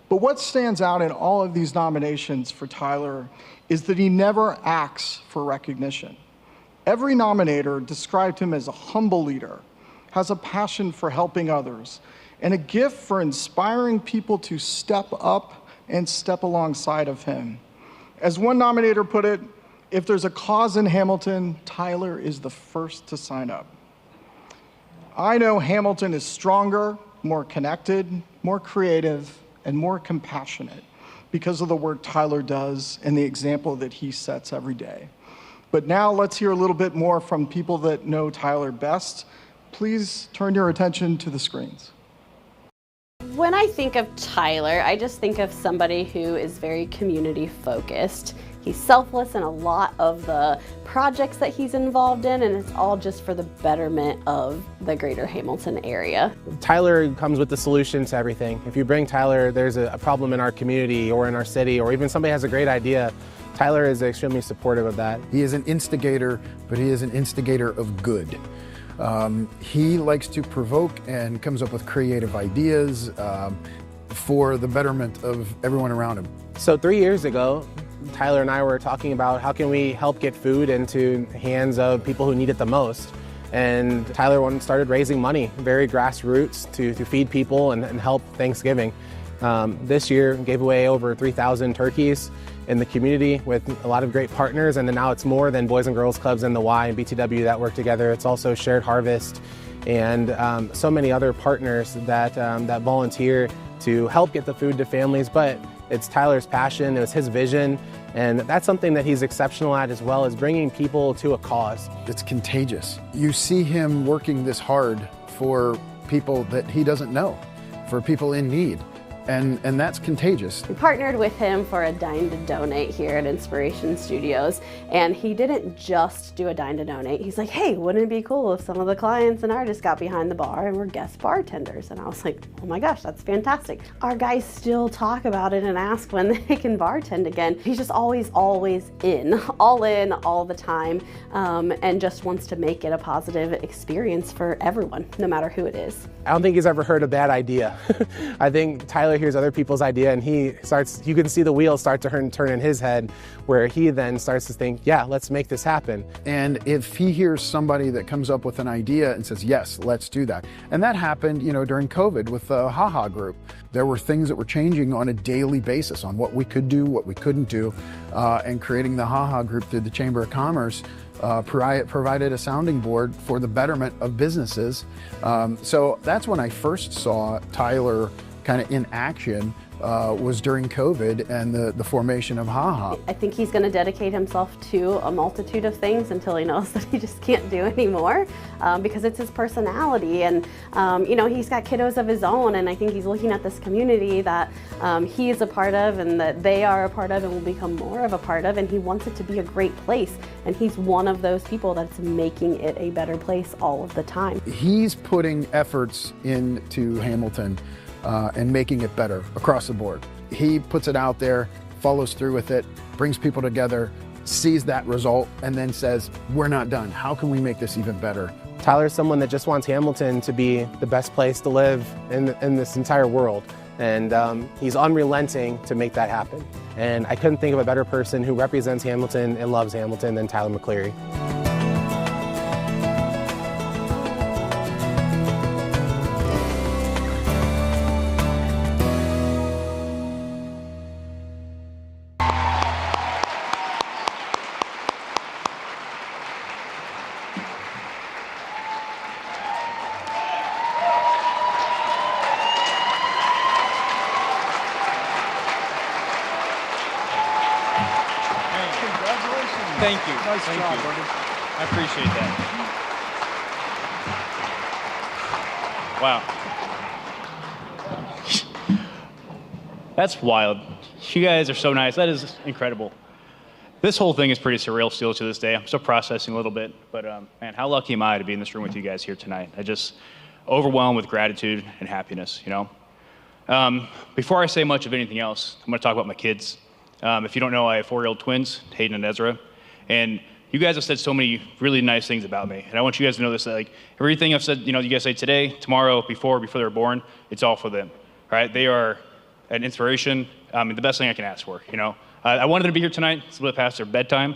But what stands out in all of these nominations for Tyler is that he never asks for recognition. Every nominator described him as a humble leader, has a passion for helping others, and a gift for inspiring people to step up and step alongside of him. As one nominator put it, if there's a cause in Hamilton, Tyler is the first to sign up. I know Hamilton is stronger, more connected, more creative, and more compassionate because of the work Tyler does and the example that he sets every day. But now let's hear a little bit more from people that know Tyler best. Please turn your attention to the screens. When I think of Tyler, I just think of somebody who is very community focused. He's selfless in a lot of the projects that he's involved in, and it's all just for the betterment of the greater Hamilton area. Tyler comes with the solution to everything. If you bring Tyler, there's a problem in our community or in our city, or even somebody has a great idea, Tyler is extremely supportive of that. He is an instigator, but he is an instigator of good. He likes to provoke and comes up with creative ideas for the betterment of everyone around him. So 3 years ago, Tyler and I were talking about how can we help get food into hands of people who need it the most. And Tyler started raising money, very grassroots, to feed people and help Thanksgiving. This year, gave away over 3,000 turkeys in the community with a lot of great partners, and then now it's more than Boys and Girls Clubs and the Y and BTW that work together. It's also Shared Harvest and so many other partners that volunteer to help get the food to families. But it's Tyler's passion, it was his vision, and that's something that he's exceptional at, as well as bringing people to a cause. It's contagious. You see him working this hard for people that he doesn't know, for people in need. And that's contagious. We partnered with him for a Dine to Donate here at Inspiration Studios, and he didn't just do a Dine to Donate. He's like, hey, wouldn't it be cool if some of the clients and artists got behind the bar and were guest bartenders? And I was like, oh my gosh, that's fantastic. Our guys still talk about it and ask when they can bartend again. He's just always in all the time, and just wants to make it a positive experience for everyone, no matter who it is. I don't think he's ever heard a bad idea. I think Tyler hears other people's idea and you can see the wheels start to turn in his head, where he then starts to think, yeah, let's make this happen. And if he hears somebody that comes up with an idea and says, yes, let's do that. And that happened, during COVID with the HaHa group. There were things that were changing on a daily basis on what we could do, what we couldn't do, and creating the HaHa group through the Chamber of Commerce provided a sounding board for the betterment of businesses. So that's when I first saw Tyler kind of in action, was during COVID and the formation of HaHa. I think he's going to dedicate himself to a multitude of things until he knows that he just can't do anymore, because it's his personality. And he's got kiddos of his own, and I think he's looking at this community that he is a part of and that they are a part of and will become more of a part of, and he wants it to be a great place. And he's one of those people that's making it a better place all of the time. He's putting efforts into Hamilton and making it better across the board. He puts it out there, follows through with it, brings people together, sees that result, and then says, we're not done. How can we make this even better? Tyler's someone that just wants Hamilton to be the best place to live in this entire world. And he's unrelenting to make that happen. And I couldn't think of a better person who represents Hamilton and loves Hamilton than Tyler McCleary. Thank you. Nice Thank job, you. buddy. I appreciate that. Wow. That's wild. You guys are so nice. That is incredible. This whole thing is pretty surreal still to this day. I'm still processing a little bit, but man, how lucky am I to be in this room with you guys here tonight? I just overwhelmed with gratitude and happiness, Before I say much of anything else, I'm going to talk about my kids. If you don't know, I have 4-year-old twins, Hayden and Ezra. And you guys have said so many really nice things about me. And I want you guys to know this, that everything I've said, you guys say today, tomorrow, before they were born, it's all for them, right? They are an inspiration, the best thing I can ask for, I wanted them to be here tonight. It's a little past their bedtime.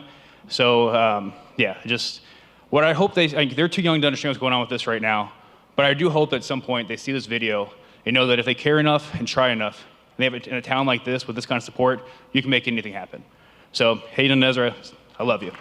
So, what I hope they're too young to understand what's going on with this right now, but I do hope at some point they see this video and know that if they care enough and try enough, and they have it in a town like this with this kind of support, you can make anything happen. So, Hayden and Ezra, I love you.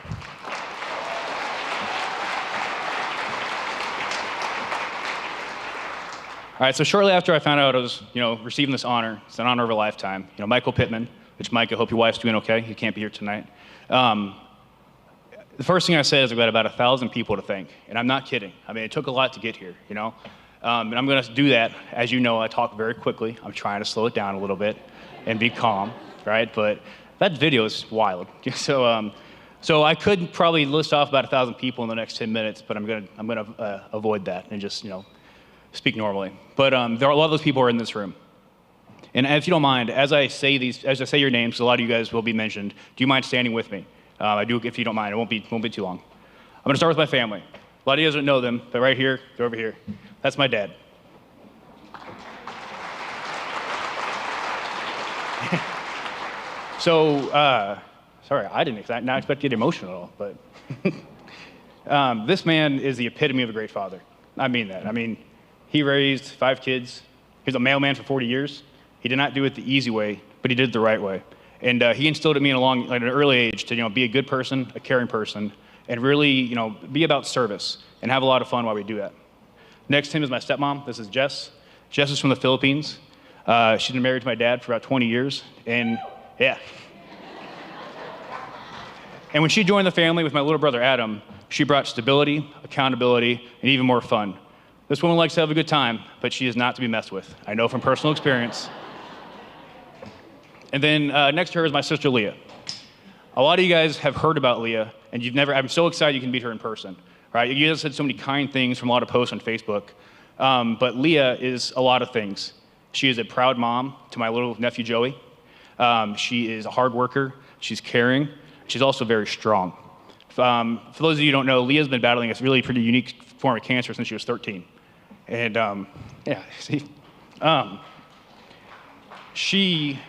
All right, so shortly after I found out I was, receiving this honor, it's an honor of a lifetime. Michael Pittman, which Mike, I hope your wife's doing okay. You can't be here tonight. The first thing I said is I've got about 1,000 people to thank, and I'm not kidding. It took a lot to get here, And I'm going to do that. As you know, I talk very quickly. I'm trying to slow it down a little bit and be calm, right? But that video is wild. So I could probably list off about 1,000 people in the next 10 minutes, but I'm gonna avoid that and just speak normally. But there are a lot of those people are in this room. And if you don't mind, as I say your names, a lot of you guys will be mentioned. Do you mind standing with me? I do, if you don't mind. It won't be too long. I'm going to start with my family. A lot of you guys don't know them, but right here, they're over here. That's my dad. So, sorry, I didn't expect to get emotional at all, but this man is the epitome of a great father. I mean that. He raised 5 kids. He was a mailman for 40 years. He did not do it the easy way, but he did it the right way. And he instilled in me at an early age to be a good person, a caring person, and really be about service and have a lot of fun while we do that. Next to him is my stepmom. This is Jess. Jess is from the Philippines. She's been married to my dad for about 20 years, and yeah. And when she joined the family with my little brother Adam, she brought stability, accountability, and even more fun. This woman likes to have a good time, but she is not to be messed with. I know from personal experience. And then next to her is my sister Leah. A lot of you guys have heard about Leah, and I'm so excited you can meet her in person. Right? You guys said so many kind things from a lot of posts on Facebook. But Leah is a lot of things. She is a proud mom to my little nephew Joey. She is a hard worker. She's caring. She's also very strong. For those of you who don't know, Leah's been battling a really pretty unique form of cancer since she was 13. And she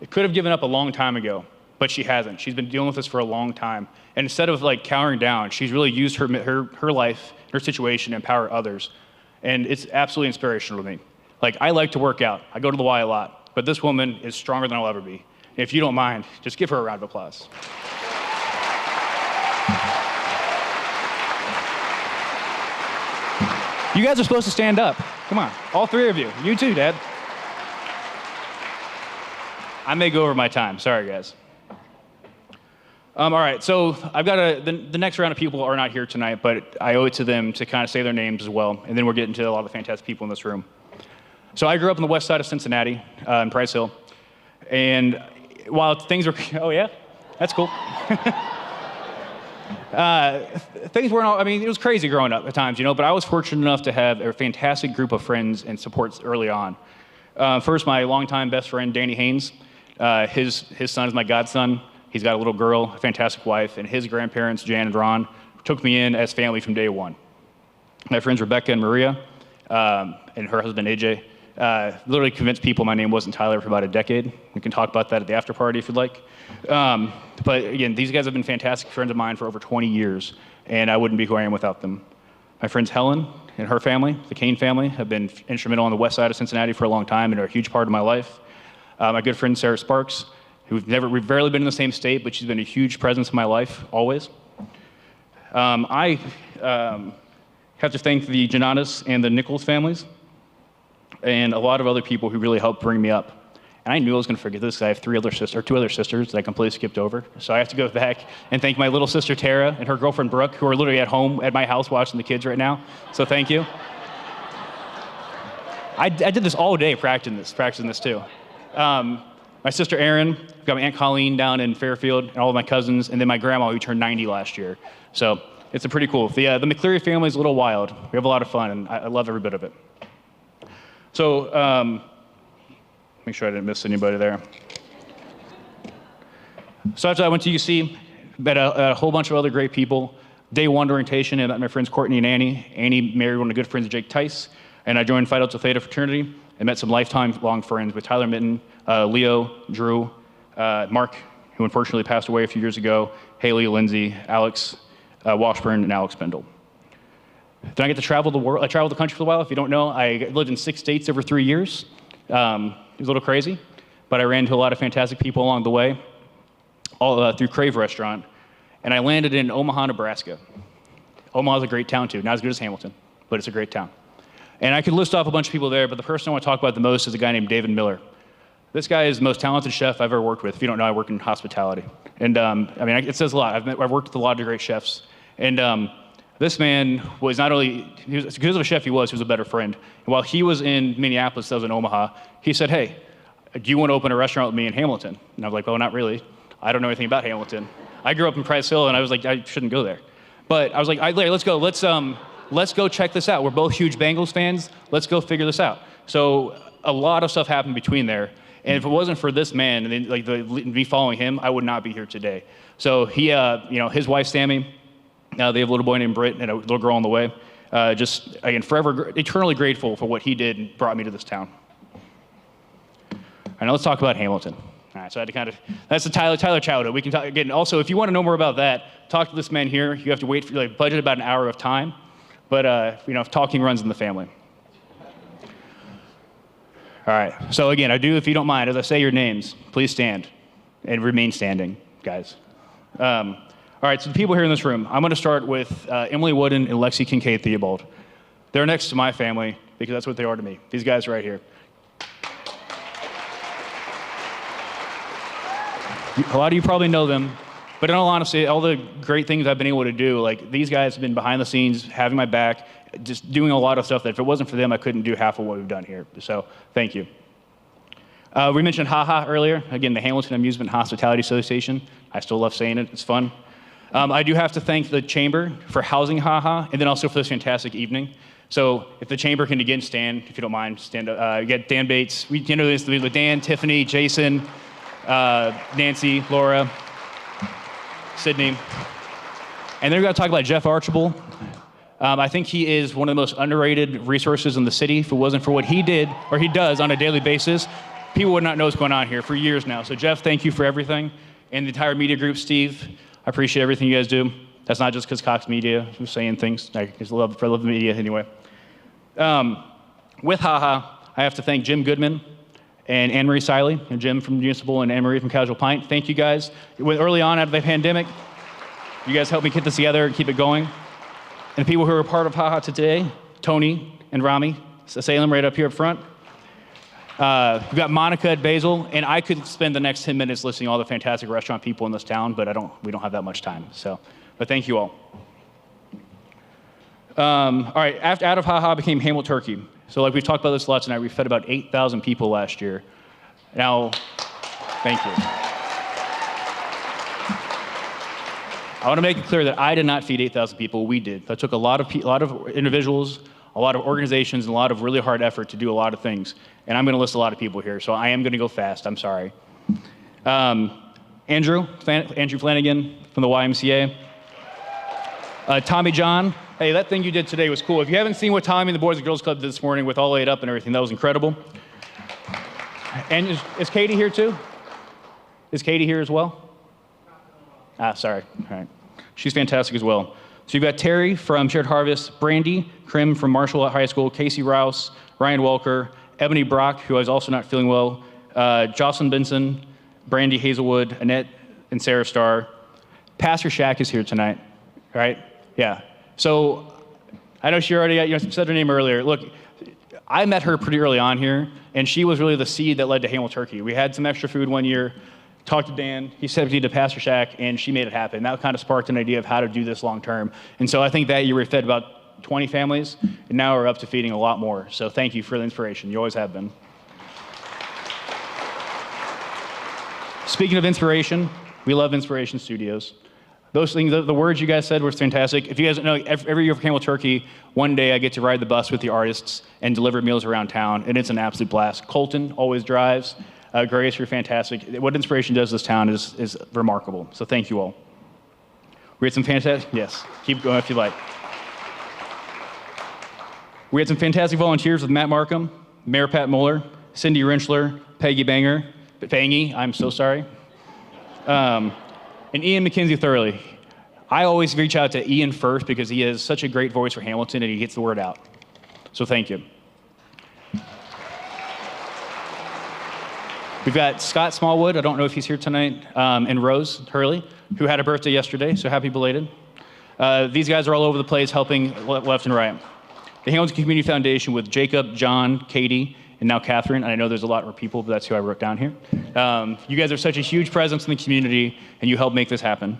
could have given up a long time ago, but she hasn't. She's been dealing with this for a long time. And instead of like cowering down, she's really used her life, her situation to empower others. And it's absolutely inspirational to me. Like, I like to work out. I go to the Y a lot. But this woman is stronger than I'll ever be. If you don't mind, just give her a round of applause. You guys are supposed to stand up. Come on, all three of you. You too, Dad. I may go over my time. Sorry, guys. All right, so I've got the next round of people are not here tonight, but I owe it to them to kind of say their names as well, and then we're getting to a lot of the fantastic people in this room. So I grew up on the west side of Cincinnati, in Price Hill, and while things were, oh yeah, that's cool. Things weren't all, I mean, it was crazy growing up at times, but I was fortunate enough to have a fantastic group of friends and supports early on. First, my longtime best friend, Danny Haynes. His son is my godson. He's got a little girl, a fantastic wife, and his grandparents, Jan and Ron, took me in as family from day one. My friends Rebecca and Maria, and her husband AJ, literally convinced people my name wasn't Tyler for about a decade. We can talk about that at the after party if you'd like. But again, these guys have been fantastic friends of mine for over 20 years, and I wouldn't be who I am without them. My friends Helen and her family, the Kane family, have been instrumental on the west side of Cincinnati for a long time and are a huge part of my life. My good friend Sarah Sparks, we've barely been in the same state, but she's been a huge presence in my life, always. I have to thank the Jananas and the Nichols families and a lot of other people who really helped bring me up. And I knew I was going to forget this. I have two other sisters that I completely skipped over. So I have to go back and thank my little sister Tara and her girlfriend Brooke, who are literally at home at my house watching the kids right now. So thank you. I did this all day practicing this too. My sister Erin, I've got my Aunt Colleen down in Fairfield, and all of my cousins, and then my grandma who turned 90 last year. So it's a pretty cool. The McCleary family is a little wild. We have a lot of fun, and I love every bit of it. So make sure I didn't miss anybody there. So after I went to UC, met a whole bunch of other great people. Day one orientation, I met my friends Courtney and Annie. Annie married one of the good friends of Jake Tice, and I joined Phi Delta Theta fraternity and met some lifetime-long friends with Tyler Mitten, Leo, Drew, Mark, who unfortunately passed away a few years ago, Haley, Lindsay, Alex Washburn, and Alex Bendel. Then I get to travel the world. I traveled the country for a while. If you don't know, I lived in 6 states over 3 years. It was a little crazy, but I ran into a lot of fantastic people along the way, all through Crave Restaurant, and I landed in Omaha, Nebraska. Omaha's a great town too, not as good as Hamilton, but it's a great town. And I could list off a bunch of people there, but the person I want to talk about the most is a guy named David Miller. This guy is the most talented chef I've ever worked with. If you don't know, I work in hospitality. And it says a lot. I've worked with a lot of great chefs. And this man was not only, because of a chef he was a better friend. And while he was in Minneapolis, I was in Omaha, he said, hey, do you want to open a restaurant with me in Hamilton? And I was like, well, not really. I don't know anything about Hamilton. I grew up in Price Hill, and I was like, I shouldn't go there. But I was like, Larry, let's go. Let's go check this out. We're both huge Bengals fans. Let's go figure this out. So a lot of stuff happened between there. And if it wasn't for this man and me following him, I would not be here today. So he, his wife Sammy, they have a little boy named Britt and a little girl on the way. Just again, forever, eternally grateful for what he did and brought me to this town. All right, now let's talk about Hamilton. All right, so I had to that's the Tyler childhood. We can talk again. Also, if you want to know more about that, talk to this man here. You have to wait for budget about an hour of time. But, if talking runs in the family. All right, so again, if you don't mind, as I say your names, please stand and remain standing, guys. All right, so the people here in this room, I'm going to start with Emily Wooden and Lexi Kincaid Theobald. They're next to my family because that's what they are to me. These guys right here. A lot of you probably know them. But in all honesty, all the great things I've been able to do, these guys have been behind the scenes, having my back, just doing a lot of stuff that if it wasn't for them, I couldn't do half of what we've done here. So thank you. We mentioned HaHa earlier. Again, the Hamilton Amusement Hospitality Association. I still love saying it. It's fun. I do have to thank the Chamber for housing HaHa, and then also for this fantastic evening. So if the Chamber can again stand, if you don't mind, stand up. You get Dan Bates. We this with Dan, Tiffany, Jason, Nancy, Laura, Sydney. And then we've got to talk about Jeff Archibald. I think he is one of the most underrated resources in the city. If it wasn't for what he did, or he does on a daily basis, people would not know what's going on here for years now. So Jeff, thank you for everything. And the entire media group, Steve, I appreciate everything you guys do. That's not just because Cox Media was saying things. I just love the media anyway. With HaHa, I have to thank Jim Goodman and Anne-Marie Siley, and Jim from Municipal and Anne-Marie from Casual Pint. Thank you guys. Early on out of the pandemic, you guys helped me get this together and keep it going. And the people who are a part of HaHa today, Tony and Rami Salem right up here up front. We've got Monica at Basil, and I could spend the next 10 minutes listing all the fantastic restaurant people in this town, but we don't have that much time. But thank you all. All right, out of HaHa became Hamel Turkey. So like we've talked about this a lot tonight, we fed about 8,000 people last year. Now, thank you. I want to make it clear that I did not feed 8,000 people, we did. That took a lot of individuals, a lot of organizations, and a lot of really hard effort to do a lot of things. And I'm going to list a lot of people here, so I am going to go fast, I'm sorry. Andrew Flanagan from the YMCA. Tommy John, hey, that thing you did today was cool. If you haven't seen what Tommy and the Boys and Girls Club did this morning with All Ate Up and everything, that was incredible. And is Katie here too? Is Katie here as well? Sorry, all right. She's fantastic as well. So you've got Terry from Shared Harvest, Brandy Krim from Marshall High School, Casey Rouse, Ryan Walker, Ebony Brock, who is also not feeling well, Jocelyn Benson, Brandy Hazelwood, Annette and Sarah Starr. Pastor Shack is here tonight, right? Yeah. So I know she already said her name earlier. Look, I met her pretty early on here, and she was really the seed that led to Hamel Turkey. We had some extra food one year, talked to Dan, he said we need to Pastor Shack, and she made it happen. That kind of sparked an idea of how to do this long term. And so I think that year we fed about 20 families, and now we're up to feeding a lot more. So thank you for the inspiration. You always have been. Speaking of inspiration, we love Inspiration Studios. Those things, the words you guys said were fantastic. If you guys don't know, every year for Hamel Turkey, one day I get to ride the bus with the artists and deliver meals around town, and it's an absolute blast. Colton always drives. Grace, you're fantastic. What Inspiration does this town is remarkable, so thank you all. We had some fantastic, yes, keep going if you like. We had some fantastic volunteers with Matt Markham, Mayor Pat Mueller, Cindy Rinchler, Peggy Bangy, I'm so sorry. And Ian McKenzie Thoroughly. I always reach out to Ian first because he has such a great voice for Hamilton and he gets the word out. So thank you. We've got Scott Smallwood, I don't know if he's here tonight, and Rose Hurley, who had a birthday yesterday, so happy belated. These guys are all over the place helping left and right. The Hamilton Community Foundation with Jacob, John, Katie, and now Catherine, and I know there's a lot more people, but that's who I wrote down here. You guys are such a huge presence in the community, and you help make this happen.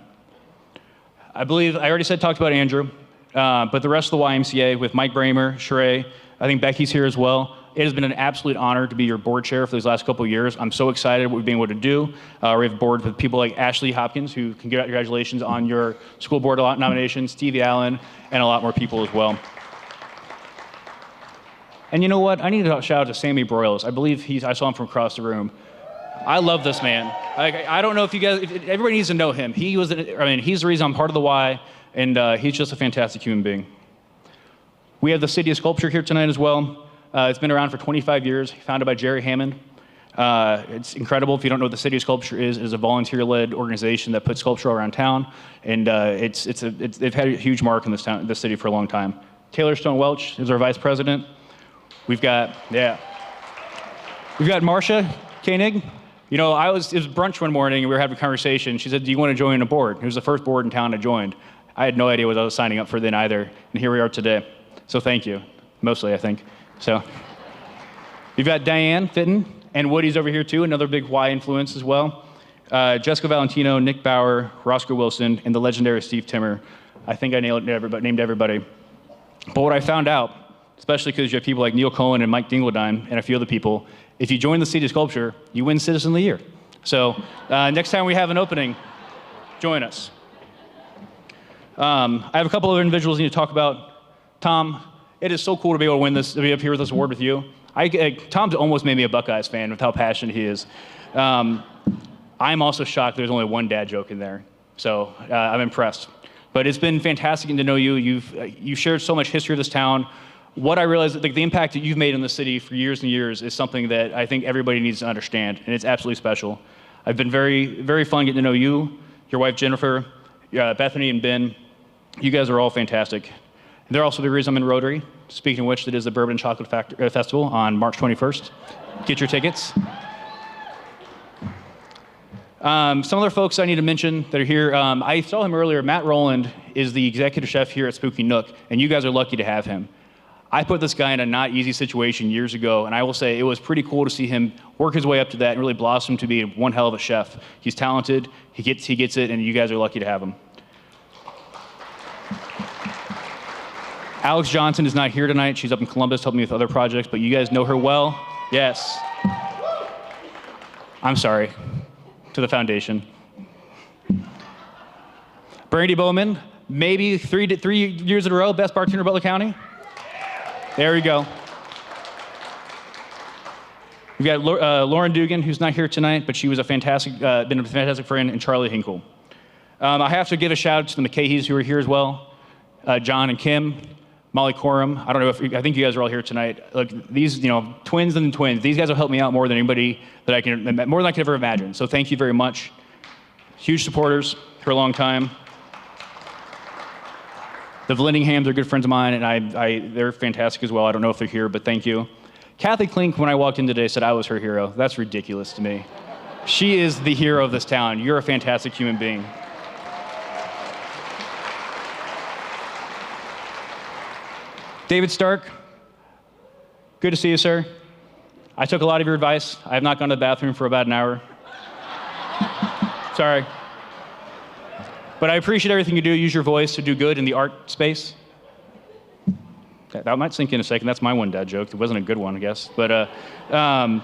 I believe, I already talked about Andrew, but the rest of the YMCA with Mike Bramer, Sheree, I think Becky's here as well. It has been an absolute honor to be your board chair for these last couple of years. I'm so excited what we've been able to do. We have a board with people like Ashley Hopkins, who congratulations on your school board nomination, Stevie Allen, and a lot more people as well. And you know what? I need to shout out to Sammy Broyles. I believe I saw him from across the room. I love this man. I don't know if you guys, everybody needs to know him. He's the reason I'm part of the Y, and he's just a fantastic human being. We have the City of Sculpture here tonight as well. It's been around for 25 years, founded by Jerry Hammond. It's incredible. If you don't know what the City of Sculpture is a volunteer-led organization that puts sculpture all around town, and they've had a huge mark in this city for a long time. Taylor Stone Welch is our vice president. We've got Marcia Koenig. You know, it was brunch one morning and we were having a conversation. She said, "Do you want to join a board?" It was the first board in town I joined. I had no idea what I was signing up for then either, and here we are today. So thank you, mostly I think. So you've got Diane Fitton, and Woody's over here too, another big Y influence as well. Jessica Valentino, Nick Bauer, Roscoe Wilson, and the legendary Steve Timmer. I think I named everybody. But what I found out, especially because you have people like Neil Cohen and Mike Dingledine and a few other people, If you join the City Sculpture, you win Citizen of the Year. So next time we have an opening, join us. I have a couple of individuals I need to talk about. Tom, it is so cool to be able to win this, to be up here with this award with you. Tom's almost made me a Buckeyes fan with how passionate he is. I'm also shocked there's only one dad joke in there. So I'm impressed. But it's been fantastic getting to know you. You've shared so much history of this town. What I realize, like the impact that you've made in the city for years and years is something that I think everybody needs to understand, and it's absolutely special. I've been very, very fun getting to know you, your wife Jennifer, Bethany and Ben. You guys are all fantastic. They're also the reason I'm in Rotary. Speaking of which, that is the Bourbon and Chocolate Festival on March 21st. Get your tickets. Some other folks I need to mention that are here. I saw him earlier. Matt Rowland is the executive chef here at Spooky Nook, and you guys are lucky to have him. I put this guy in a not easy situation years ago, and I will say it was pretty cool to see him work his way up to that and really blossom to be one hell of a chef. He's talented, he gets it, and you guys are lucky to have him. Alex Johnson is not here tonight. She's up in Columbus helping me with other projects, but you guys know her well. Yes. I'm sorry. To the foundation. Brandy Bowman, maybe three years in a row, best bartender in Butler County. There we go. We've got Lauren Dugan, who's not here tonight, but she was been a fantastic friend, and Charlie Hinkle. I have to give a shout out to the McCaheys who are here as well. John and Kim, Molly Coram. I don't know I think you guys are all here tonight. Look, these, twins and twins. These guys will help me out more than anybody more than I could ever imagine. So thank you very much. Huge supporters for a long time. The Vlendinghams are good friends of mine, and they're fantastic as well. I don't know if they're here, but thank you. Kathy Klink, when I walked in today, said I was her hero. That's ridiculous to me. She is the hero of this town. You're a fantastic human being. David Stark, good to see you, sir. I took a lot of your advice. I have not gone to the bathroom for about an hour. Sorry. But I appreciate everything you do. Use your voice to do good in the art space. That might sink in a second. That's my one dad joke. It wasn't a good one, I guess. But I'm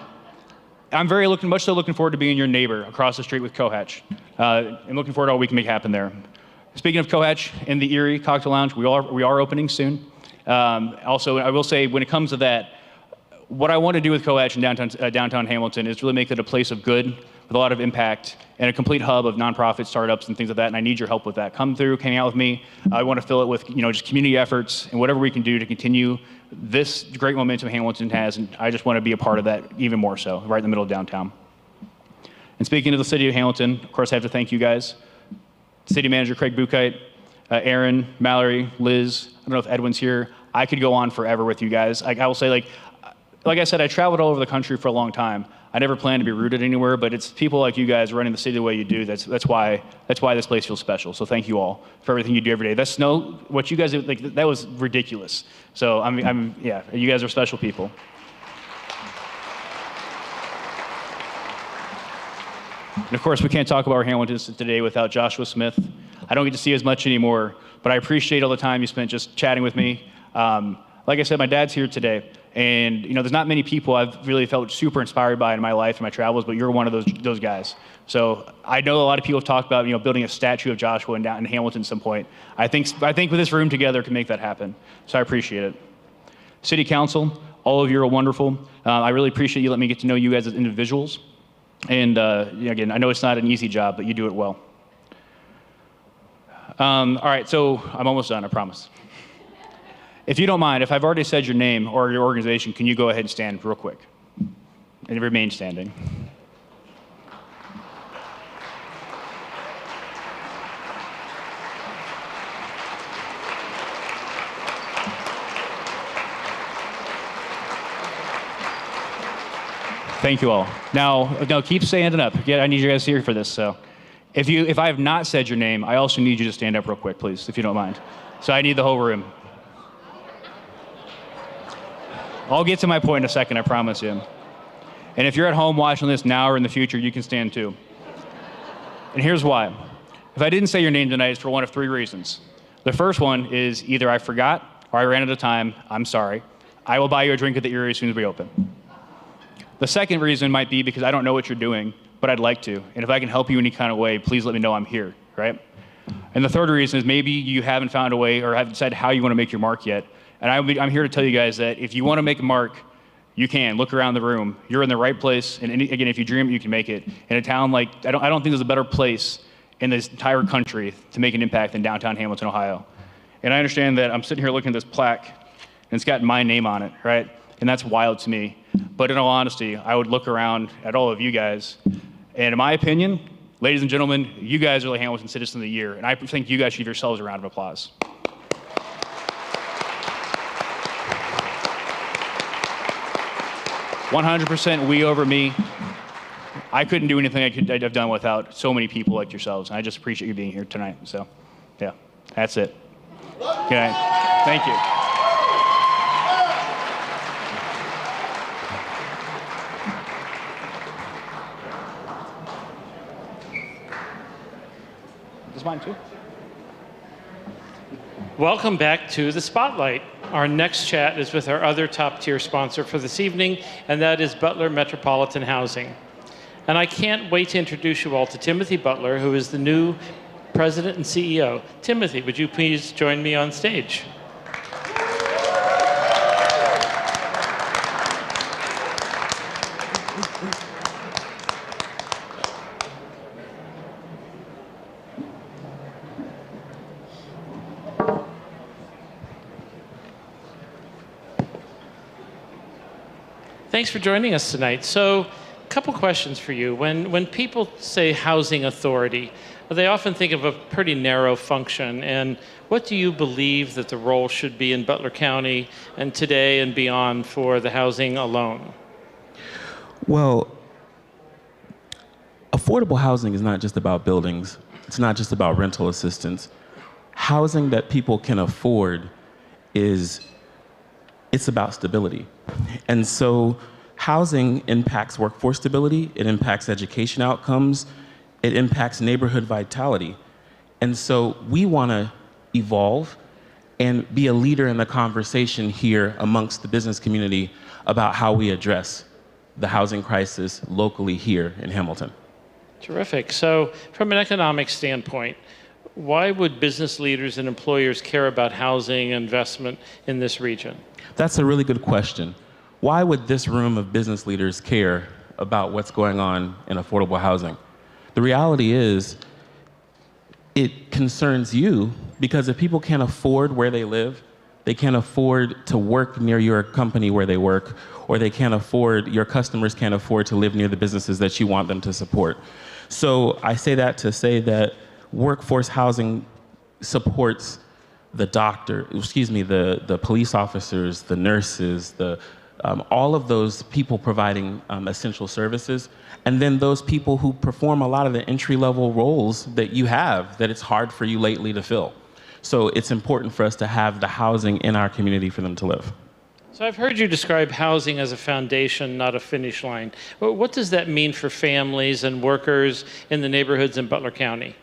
much so looking forward to being your neighbor across the street with Cohatch. And looking forward to all we can make happen there. Speaking of Cohatch, in the Erie Cocktail Lounge, we are opening soon. Also, I will say, when it comes to that, what I want to do with Cohatch in downtown Hamilton is really make it a place of good with a lot of impact and a complete hub of nonprofit startups and things like that, and I need your help with that. Come through, hang out with me. I want to fill it with just community efforts and whatever we can do to continue this great momentum Hamilton has, and I just want to be a part of that even more so, right in the middle of downtown. And speaking of the city of Hamilton, of course I have to thank you guys. City Manager Craig Buchheit, Aaron, Mallory, Liz, I don't know if Edwin's here. I could go on forever with you guys. I will say, like I said, I traveled all over the country for a long time. I never planned to be rooted anywhere, but it's people like you guys running the city the way you do. That's why this place feels special. So thank you all for everything you do every day. What you guys do, that was ridiculous. So yeah, you guys are special people. And of course, we can't talk about our Hamilton today without Joshua Smith. I don't get to see as much anymore, but I appreciate all the time you spent just chatting with me. Like I said, my dad's here today, and there's not many people I've really felt super inspired by in my life and my travels, but you're one of those guys. So I know a lot of people have talked about building a statue of Joshua in Hamilton at some point. I think with this room together can make that happen. So I appreciate it. City Council, all of you are wonderful. I really appreciate you letting me get to know you guys as individuals. And again, I know it's not an easy job, but you do it well. All right, so I'm almost done, I promise. If you don't mind, if I've already said your name or your organization, can you go ahead and stand real quick and remain standing? Thank you all. Now keep standing up. I need you guys here for this. So, if I have not said your name, I also need you to stand up real quick, please, if you don't mind. So I need the whole room. I'll get to my point in a second, I promise you. And if you're at home watching this now or in the future, you can stand too. And here's why. If I didn't say your name tonight, it's for one of three reasons. The first one is either I forgot or I ran out of time. I'm sorry. I will buy you a drink at the Erie as soon as we open. The second reason might be because I don't know what you're doing, but I'd like to. And if I can help you in any kind of way, please let me know I'm here, right? And the third reason is maybe you haven't found a way or haven't decided how you want to make your mark yet. And I'm here to tell you guys that if you want to make a mark, you can. Look around the room. You're in the right place. And again, if you dream it, you can make it. In a town like, I don't think there's a better place in this entire country to make an impact than downtown Hamilton, Ohio. And I understand that I'm sitting here looking at this plaque, and it's got my name on it, right? And that's wild to me. But in all honesty, I would look around at all of you guys, and in my opinion, ladies and gentlemen, you guys are the Hamilton Citizen of the Year, and I think you guys should give yourselves a round of applause. "100% we over me." I couldn't do anything I'd have done without so many people like yourselves, and I just appreciate you being here tonight. So, yeah, that's it. Good night. Thank you. Is mine too? Welcome back to the Spotlight. Our next chat is with our other top-tier sponsor for this evening, and that is Butler Metropolitan Housing. And I can't wait to introduce you all to Timothy Butler, who is the new president and CEO. Timothy, would you please join me on stage? Thanks for joining us tonight. So, a couple questions for you. When people say housing authority, they often think of a pretty narrow function. And what do you believe that the role should be in Butler County and today and beyond for the housing alone? Well, affordable housing is not just about buildings. It's not just about rental assistance. Housing that people can afford it's about stability. And so housing impacts workforce stability, it impacts education outcomes, it impacts neighborhood vitality. And so we want to evolve and be a leader in the conversation here amongst the business community about how we address the housing crisis locally here in Hamilton. Terrific. So from an economic standpoint, why would business leaders and employers care about housing investment in this region? That's a really good question. Why would this room of business leaders care about what's going on in affordable housing? The reality is, it concerns you because if people can't afford where they live, they can't afford to work near your company where they work, or your customers can't afford to live near the businesses that you want them to support. So I say that to say that workforce housing supports the the police officers, the nurses, all of those people providing essential services, and then those people who perform a lot of the entry-level roles that you have that it's hard for you lately to fill. So it's important for us to have the housing in our community for them to live. So I've heard you describe housing as a foundation, not a finish line. What does that mean for families and workers in the neighborhoods in Butler County?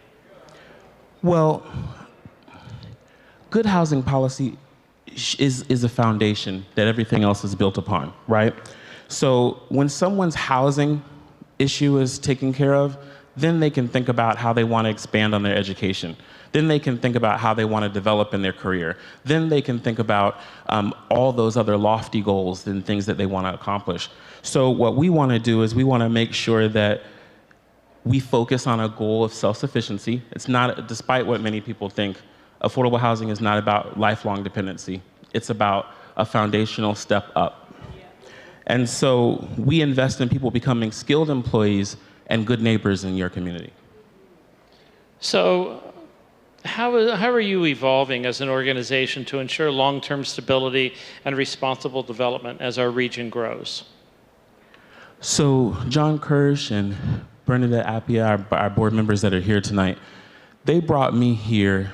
Well, good housing policy is a foundation that everything else is built upon, right? So when someone's housing issue is taken care of, then they can think about how they want to expand on their education. Then they can think about how they want to develop in their career. Then they can think about all those other lofty goals and things that they want to accomplish. So what we want to do is we want to make sure that we focus on a goal of self-sufficiency. It's not, despite what many people think, affordable housing is not about lifelong dependency. It's about a foundational step up. And so we invest in people becoming skilled employees and good neighbors in your community. So how are you evolving as an organization to ensure long-term stability and responsible development as our region grows? So John Kirsch and Bernadette Appia, our board members that are here tonight, they brought me here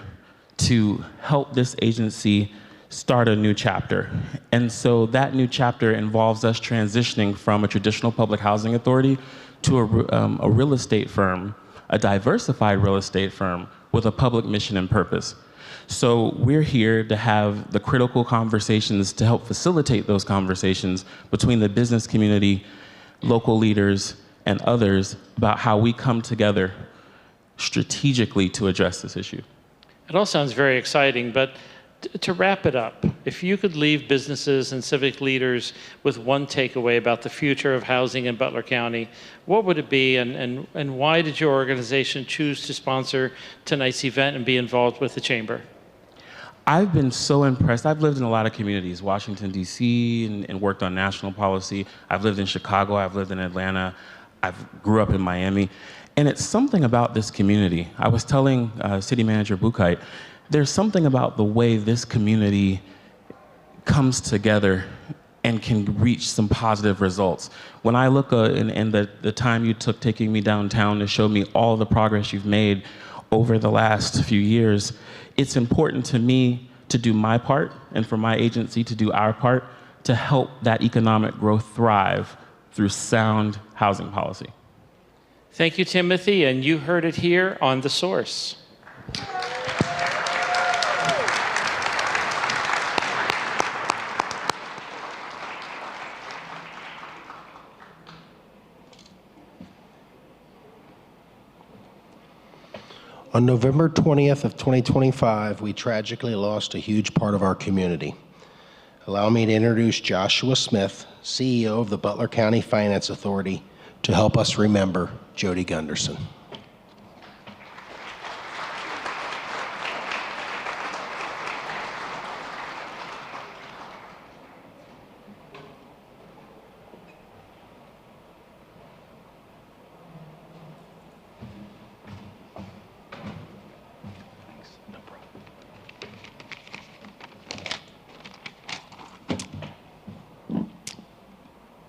to help this agency start a new chapter. And so that new chapter involves us transitioning from a traditional public housing authority to a real estate firm, a diversified real estate firm with a public mission and purpose. So we're here to have the critical conversations to help facilitate those conversations between the business community, local leaders, and others about how we come together strategically to address this issue. It all sounds very exciting, but to wrap it up, if you could leave businesses and civic leaders with one takeaway about the future of housing in Butler County, what would it be, and why did your organization choose to sponsor tonight's event and be involved with the Chamber? I've been so impressed. I've lived in a lot of communities, Washington, D.C., and worked on national policy. I've lived in Chicago. I've lived in Atlanta. I grew up in Miami. And it's something about this community. I was telling City Manager Buchheit, there's something about the way this community comes together and can reach some positive results. When I look and the time you took taking me downtown to show me all the progress you've made over the last few years, it's important to me to do my part and for my agency to do our part to help that economic growth thrive through sound housing policy. Thank you, Timothy, and you heard it here on The Source. On November 20th of 2025, we tragically lost a huge part of our community. Allow me to introduce Joshua Smith, CEO of the Butler County Finance Authority, to help us remember Jody Gunderson.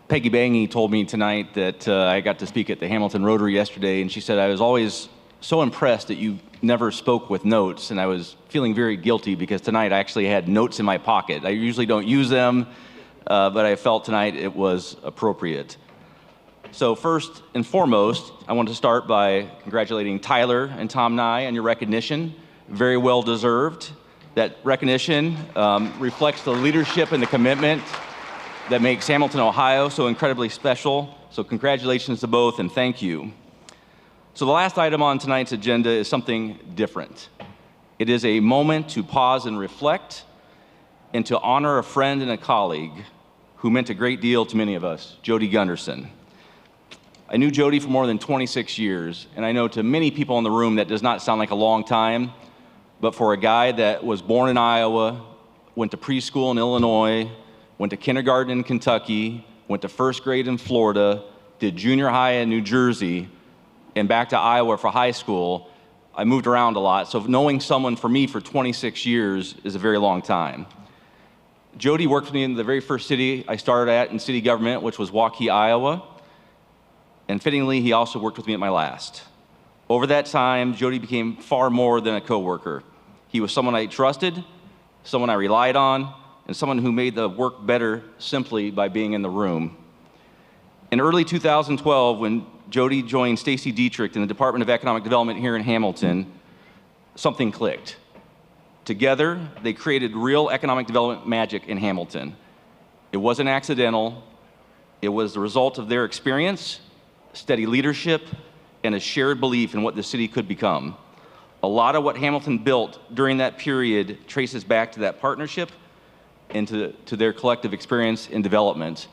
Peggy Bangy told me tonight that I got to speak at the Hamilton Rotary yesterday, and she said, I was always so impressed that you never spoke with notes, and I was feeling very guilty because tonight I actually had notes in my pocket. I usually don't use them, but I felt tonight it was appropriate. So first and foremost, I want to start by congratulating Tyler and Tom Nye on your recognition. Very well deserved. That recognition reflects the leadership and the commitment that makes Hamilton, Ohio so incredibly special. So congratulations to both and thank you. So the last item on tonight's agenda is something different. It is a moment to pause and reflect and to honor a friend and a colleague who meant a great deal to many of us, Jody Gunderson. I knew Jody for more than 26 years, and I know to many people in the room that does not sound like a long time, but for a guy that was born in Iowa, went to preschool in Illinois, went to kindergarten in Kentucky, went to first grade in Florida, did junior high in New Jersey, and back to Iowa for high school. I moved around a lot, so knowing someone for me for 26 years is a very long time. Jody worked with me in the very first city I started at in city government, which was Waukee, Iowa. And fittingly, he also worked with me at my last. Over that time, Jody became far more than a coworker. He was someone I trusted, someone I relied on, and someone who made the work better simply by being in the room. In early 2012, when Jody joined Stacy Dietrich in the Department of Economic Development here in Hamilton, something clicked. Together, they created real economic development magic in Hamilton. It wasn't accidental. It was the result of their experience, steady leadership, and a shared belief in what the city could become. A lot of what Hamilton built during that period traces back to that partnership and to their collective experience in development.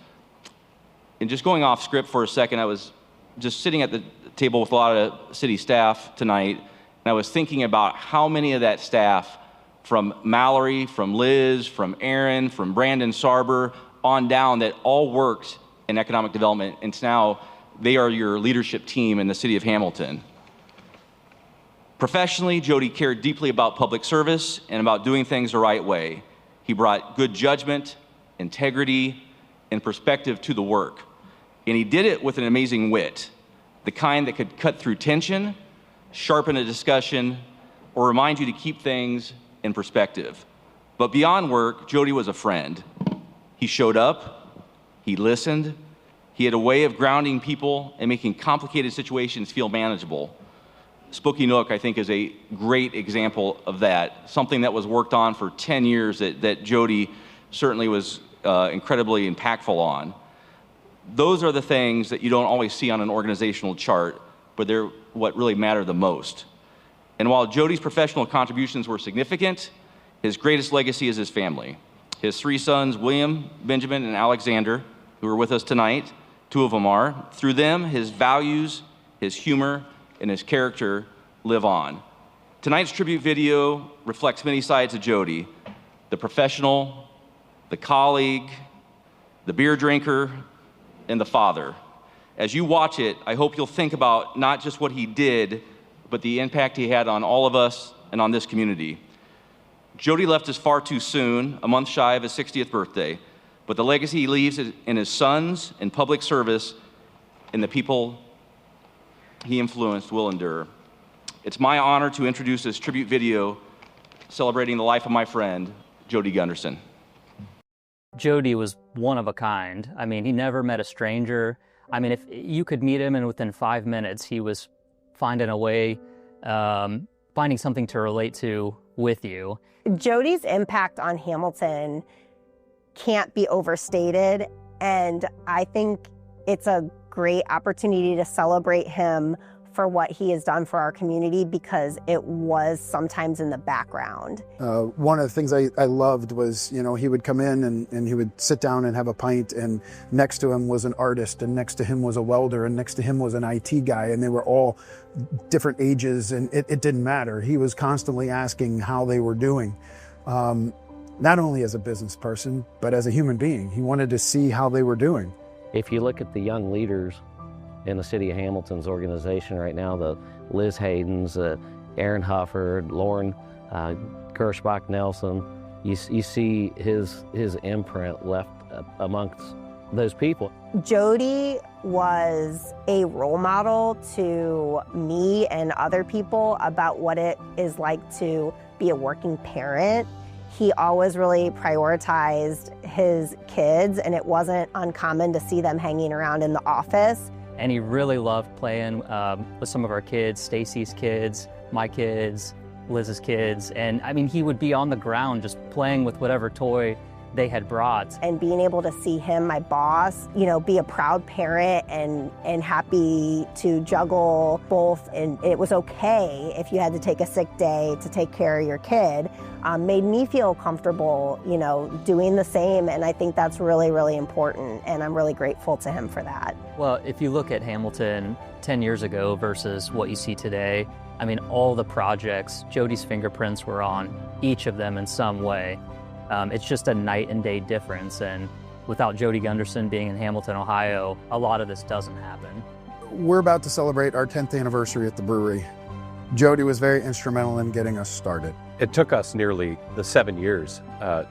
And just going off script for a second, I was just sitting at the table with a lot of city staff tonight, and I was thinking about how many of that staff, from Mallory, from Liz, from Aaron, from Brandon Sarber, on down, that all worked in economic development, and now they are your leadership team in the city of Hamilton. Professionally, Jody cared deeply about public service and about doing things the right way. He brought good judgment, integrity, and perspective to the work. And he did it with an amazing wit, the kind that could cut through tension, sharpen a discussion, or remind you to keep things in perspective. But beyond work, Jody was a friend. He showed up, he listened, he had a way of grounding people and making complicated situations feel manageable. Spooky Nook, I think, is a great example of that, something that was worked on for 10 years that Jody certainly was incredibly impactful on. Those are the things that you don't always see on an organizational chart, but they're what really matter the most. And while Jody's professional contributions were significant, his greatest legacy is his family. His 3 sons, William, Benjamin, and Alexander, who are with us tonight, 2 of them are. Through them, his values, his humor, and his character live on. Tonight's tribute video reflects many sides of Jody: the professional, the colleague, the beer drinker, and the father. As you watch it, I hope you'll think about not just what he did, but the impact he had on all of us and on this community. Jody left us far too soon, a month shy of his 60th birthday, but the legacy he leaves in his sons, in public service, and the people he influenced will endure. It's my honor to introduce this tribute video celebrating the life of my friend, Jody Gunderson. Jody was one of a kind. I mean, he never met a stranger. I mean, if you could meet him and within 5 minutes, he was finding a way, finding something to relate to with you. Jody's impact on Hamilton can't be overstated, and I think it's a great opportunity to celebrate him for what he has done for our community, because it was sometimes in the background. One of the things I loved was, you know, he would come in and he would sit down and have a pint, and next to him was an artist, and next to him was a welder, and next to him was an IT guy, and they were all different ages, and it didn't matter. He was constantly asking how they were doing, not only as a business person, but as a human being. He wanted to see how they were doing. If you look at the young leaders in the city of Hamilton's organization right now, the Liz Haydens, Aaron Hufford, Lauren Gershbach Nelson, you see his imprint left amongst those people. Jody was a role model to me and other people about what it is like to be a working parent. He always really prioritized his kids, and it wasn't uncommon to see them hanging around in the office. And he really loved playing with some of our kids, Stacy's kids, my kids, Liz's kids. And I mean, he would be on the ground just playing with whatever toy they had brought. And being able to see him, my boss, you know, be a proud parent and happy to juggle both, and it was okay if you had to take a sick day to take care of your kid, made me feel comfortable, you know, doing the same. And I think that's really, really important, and I'm really grateful to him for that. Well, if you look at Hamilton 10 years ago versus what you see today, I mean, all the projects, Jody's fingerprints were on each of them in some way. It's just a night and day difference, and without Jody Gunderson being in Hamilton, Ohio, a lot of this doesn't happen. We're about to celebrate our 10th anniversary at the brewery. Jody was very instrumental in getting us started. It took us nearly the 7 years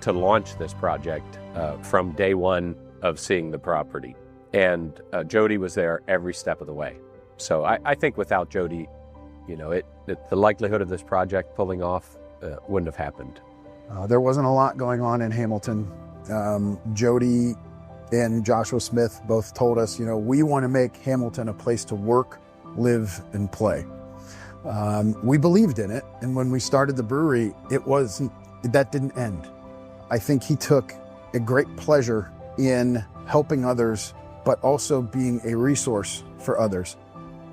to launch this project from day one of seeing the property. And Jody was there every step of the way. So I think without Jody, you know, the likelihood of this project pulling off wouldn't have happened. There wasn't a lot going on in Hamilton. Jody and Joshua Smith both told us, you know, we want to make Hamilton a place to work, live, and play. We believed in it, and when we started the brewery, that didn't end. I think he took a great pleasure in helping others, but also being a resource for others.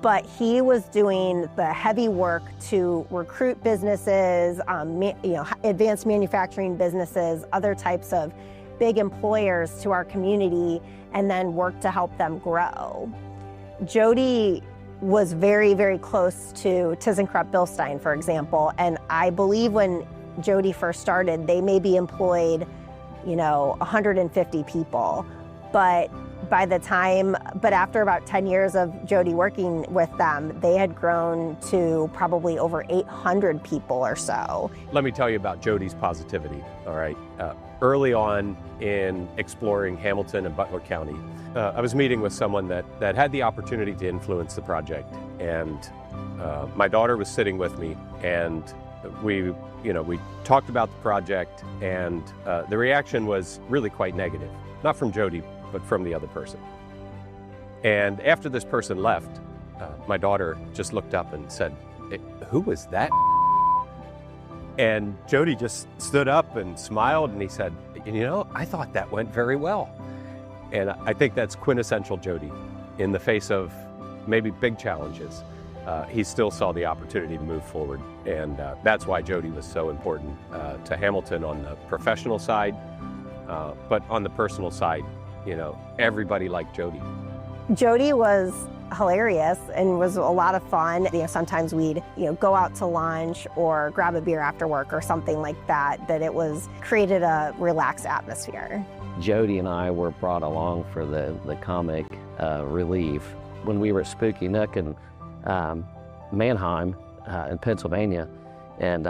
But he was doing the heavy work to recruit businesses, advanced manufacturing businesses, other types of big employers to our community, and then work to help them grow. Jody was very, very close to ThyssenKrupp Bilstein, for example, and I believe when Jody first started, they maybe employed, 150 people, but after about 10 years of Jody working with them, they had grown to probably over 800 people or so. Let me tell you about Jody's positivity, all right? Early on in exploring Hamilton and Butler County, I was meeting with someone that had the opportunity to influence the project. And my daughter was sitting with me, and we talked about the project, and the reaction was really quite negative. Not from Jody, but from the other person. And after this person left, my daughter just looked up and said, "Who was that?" And Jody just stood up and smiled, and he said, "I thought that went very well." And I think that's quintessential Jody. In the face of maybe big challenges, he still saw the opportunity to move forward. And that's why Jody was so important to Hamilton on the professional side. But on the personal side, you know, everybody liked Jody. Jody was hilarious and was a lot of fun. You know, sometimes we'd, go out to lunch or grab a beer after work or something like that, created a relaxed atmosphere. Jody and I were brought along for the comic relief. When we were at Spooky Nook in Mannheim in Pennsylvania, and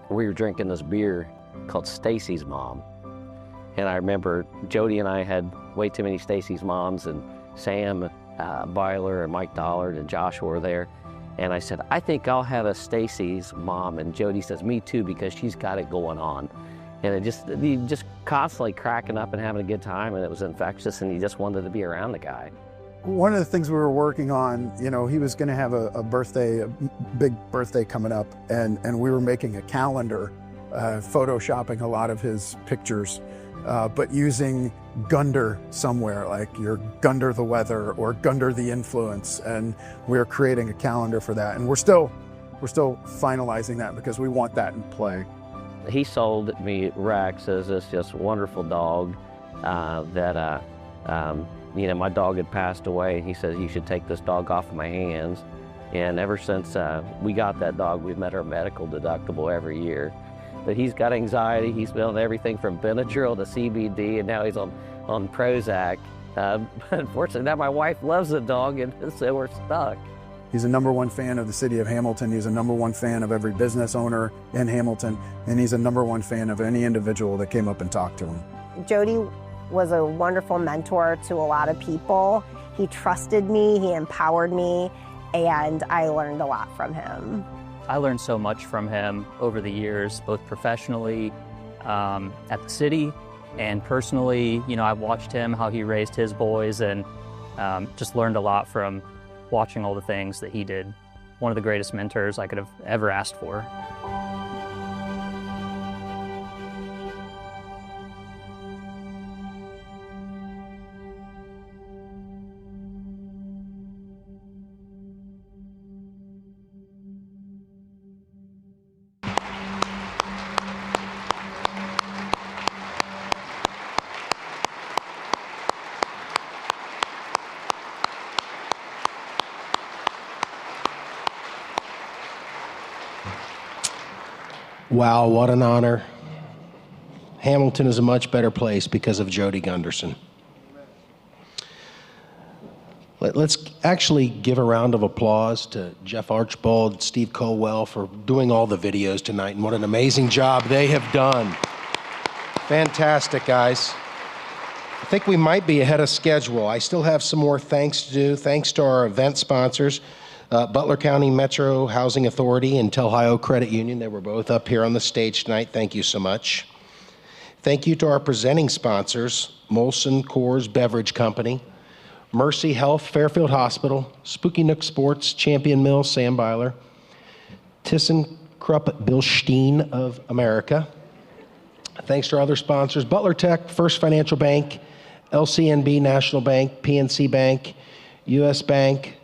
we were drinking this beer called Stacy's Mom. And I remember Jody and I had way too many Stacy's Moms, and Sam Byler and Mike Dollard and Joshua were there. And I said, I think I'll have a Stacy's Mom. And Jody says, me too, because she's got it going on. And he just constantly cracking up and having a good time, and it was infectious, and you just wanted to be around the guy. One of the things we were working on, he was going to have a big birthday coming up, and we were making a calendar, photoshopping a lot of his pictures, but using Gunder somewhere, like your Gunder the Weather or Gunder the Influence, and we're creating a calendar for that, and we're still finalizing that because we want that in play. He sold me Rex as this just wonderful dog that my dog had passed away. He says, you should take this dog off of my hands. And ever since we got that dog, we've met our medical deductible every year. But he's got anxiety. He's been on everything from Benadryl to CBD, and now he's on Prozac. Unfortunately, now my wife loves the dog, and so we're stuck. He's a #1 fan of the city of Hamilton. He's a #1 fan of every business owner in Hamilton, and he's a #1 fan of any individual that came up and talked to him. Jody was a wonderful mentor to a lot of people. He trusted me, he empowered me, and I learned a lot from him. I learned so much from him over the years, both professionally at the city and personally. I watched him, how he raised his boys, and just learned a lot from watching all the things that he did. One of the greatest mentors I could have ever asked for. Wow, what an honor. Hamilton is a much better place because of Jody Gunderson. Let's actually give a round of applause to Jeff Archibald, Steve Colwell for doing all the videos tonight, and what an amazing job they have done. Fantastic, guys. I think we might be ahead of schedule. I still have some more thanks to do. Thanks to our event sponsors, Butler County Metro Housing Authority and Telhio Credit Union. They were both up here on the stage tonight. Thank you so much. Thank you to our presenting sponsors, Molson Coors Beverage Company, Mercy Health, Fairfield Hospital, Spooky Nook Sports, Champion Mills, Sam Byler, ThyssenKrupp Bilstein of America. Thanks to our other sponsors, Butler Tech, First Financial Bank, LCNB National Bank, PNC Bank, US Bank.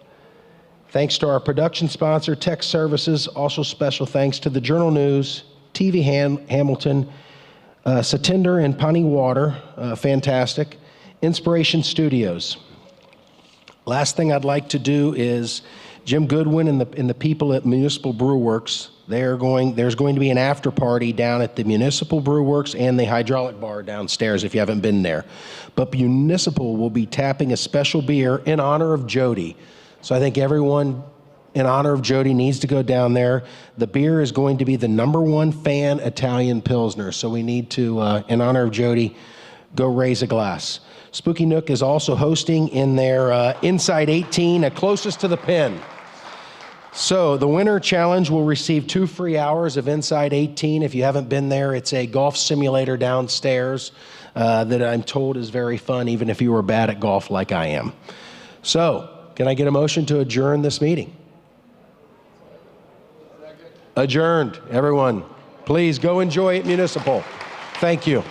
Thanks to our production sponsor, Tech Services. Also special thanks to the Journal News, TV Hamilton, Satinder and Pawnee Water, fantastic. Inspiration Studios. Last thing I'd like to do is Jim Goodwin and the people at Municipal Brew Works. There's going to be an after party down at the Municipal Brew Works and the Hydraulic Bar downstairs if you haven't been there. But Municipal will be tapping a special beer in honor of Jody. So I think everyone in honor of Jody needs to go down there. The beer is going to be the #1 fan Italian Pilsner. So we need to, in honor of Jody, go raise a glass. Spooky Nook is also hosting in their Inside 18 at closest to the pin. So the winner challenge will receive 2 free hours of Inside 18. If you haven't been there, it's a golf simulator downstairs that I'm told is very fun, even if you were bad at golf like I am. So, can I get a motion to adjourn this meeting? Adjourned. Everyone, please go enjoy it, Municipal. Thank you.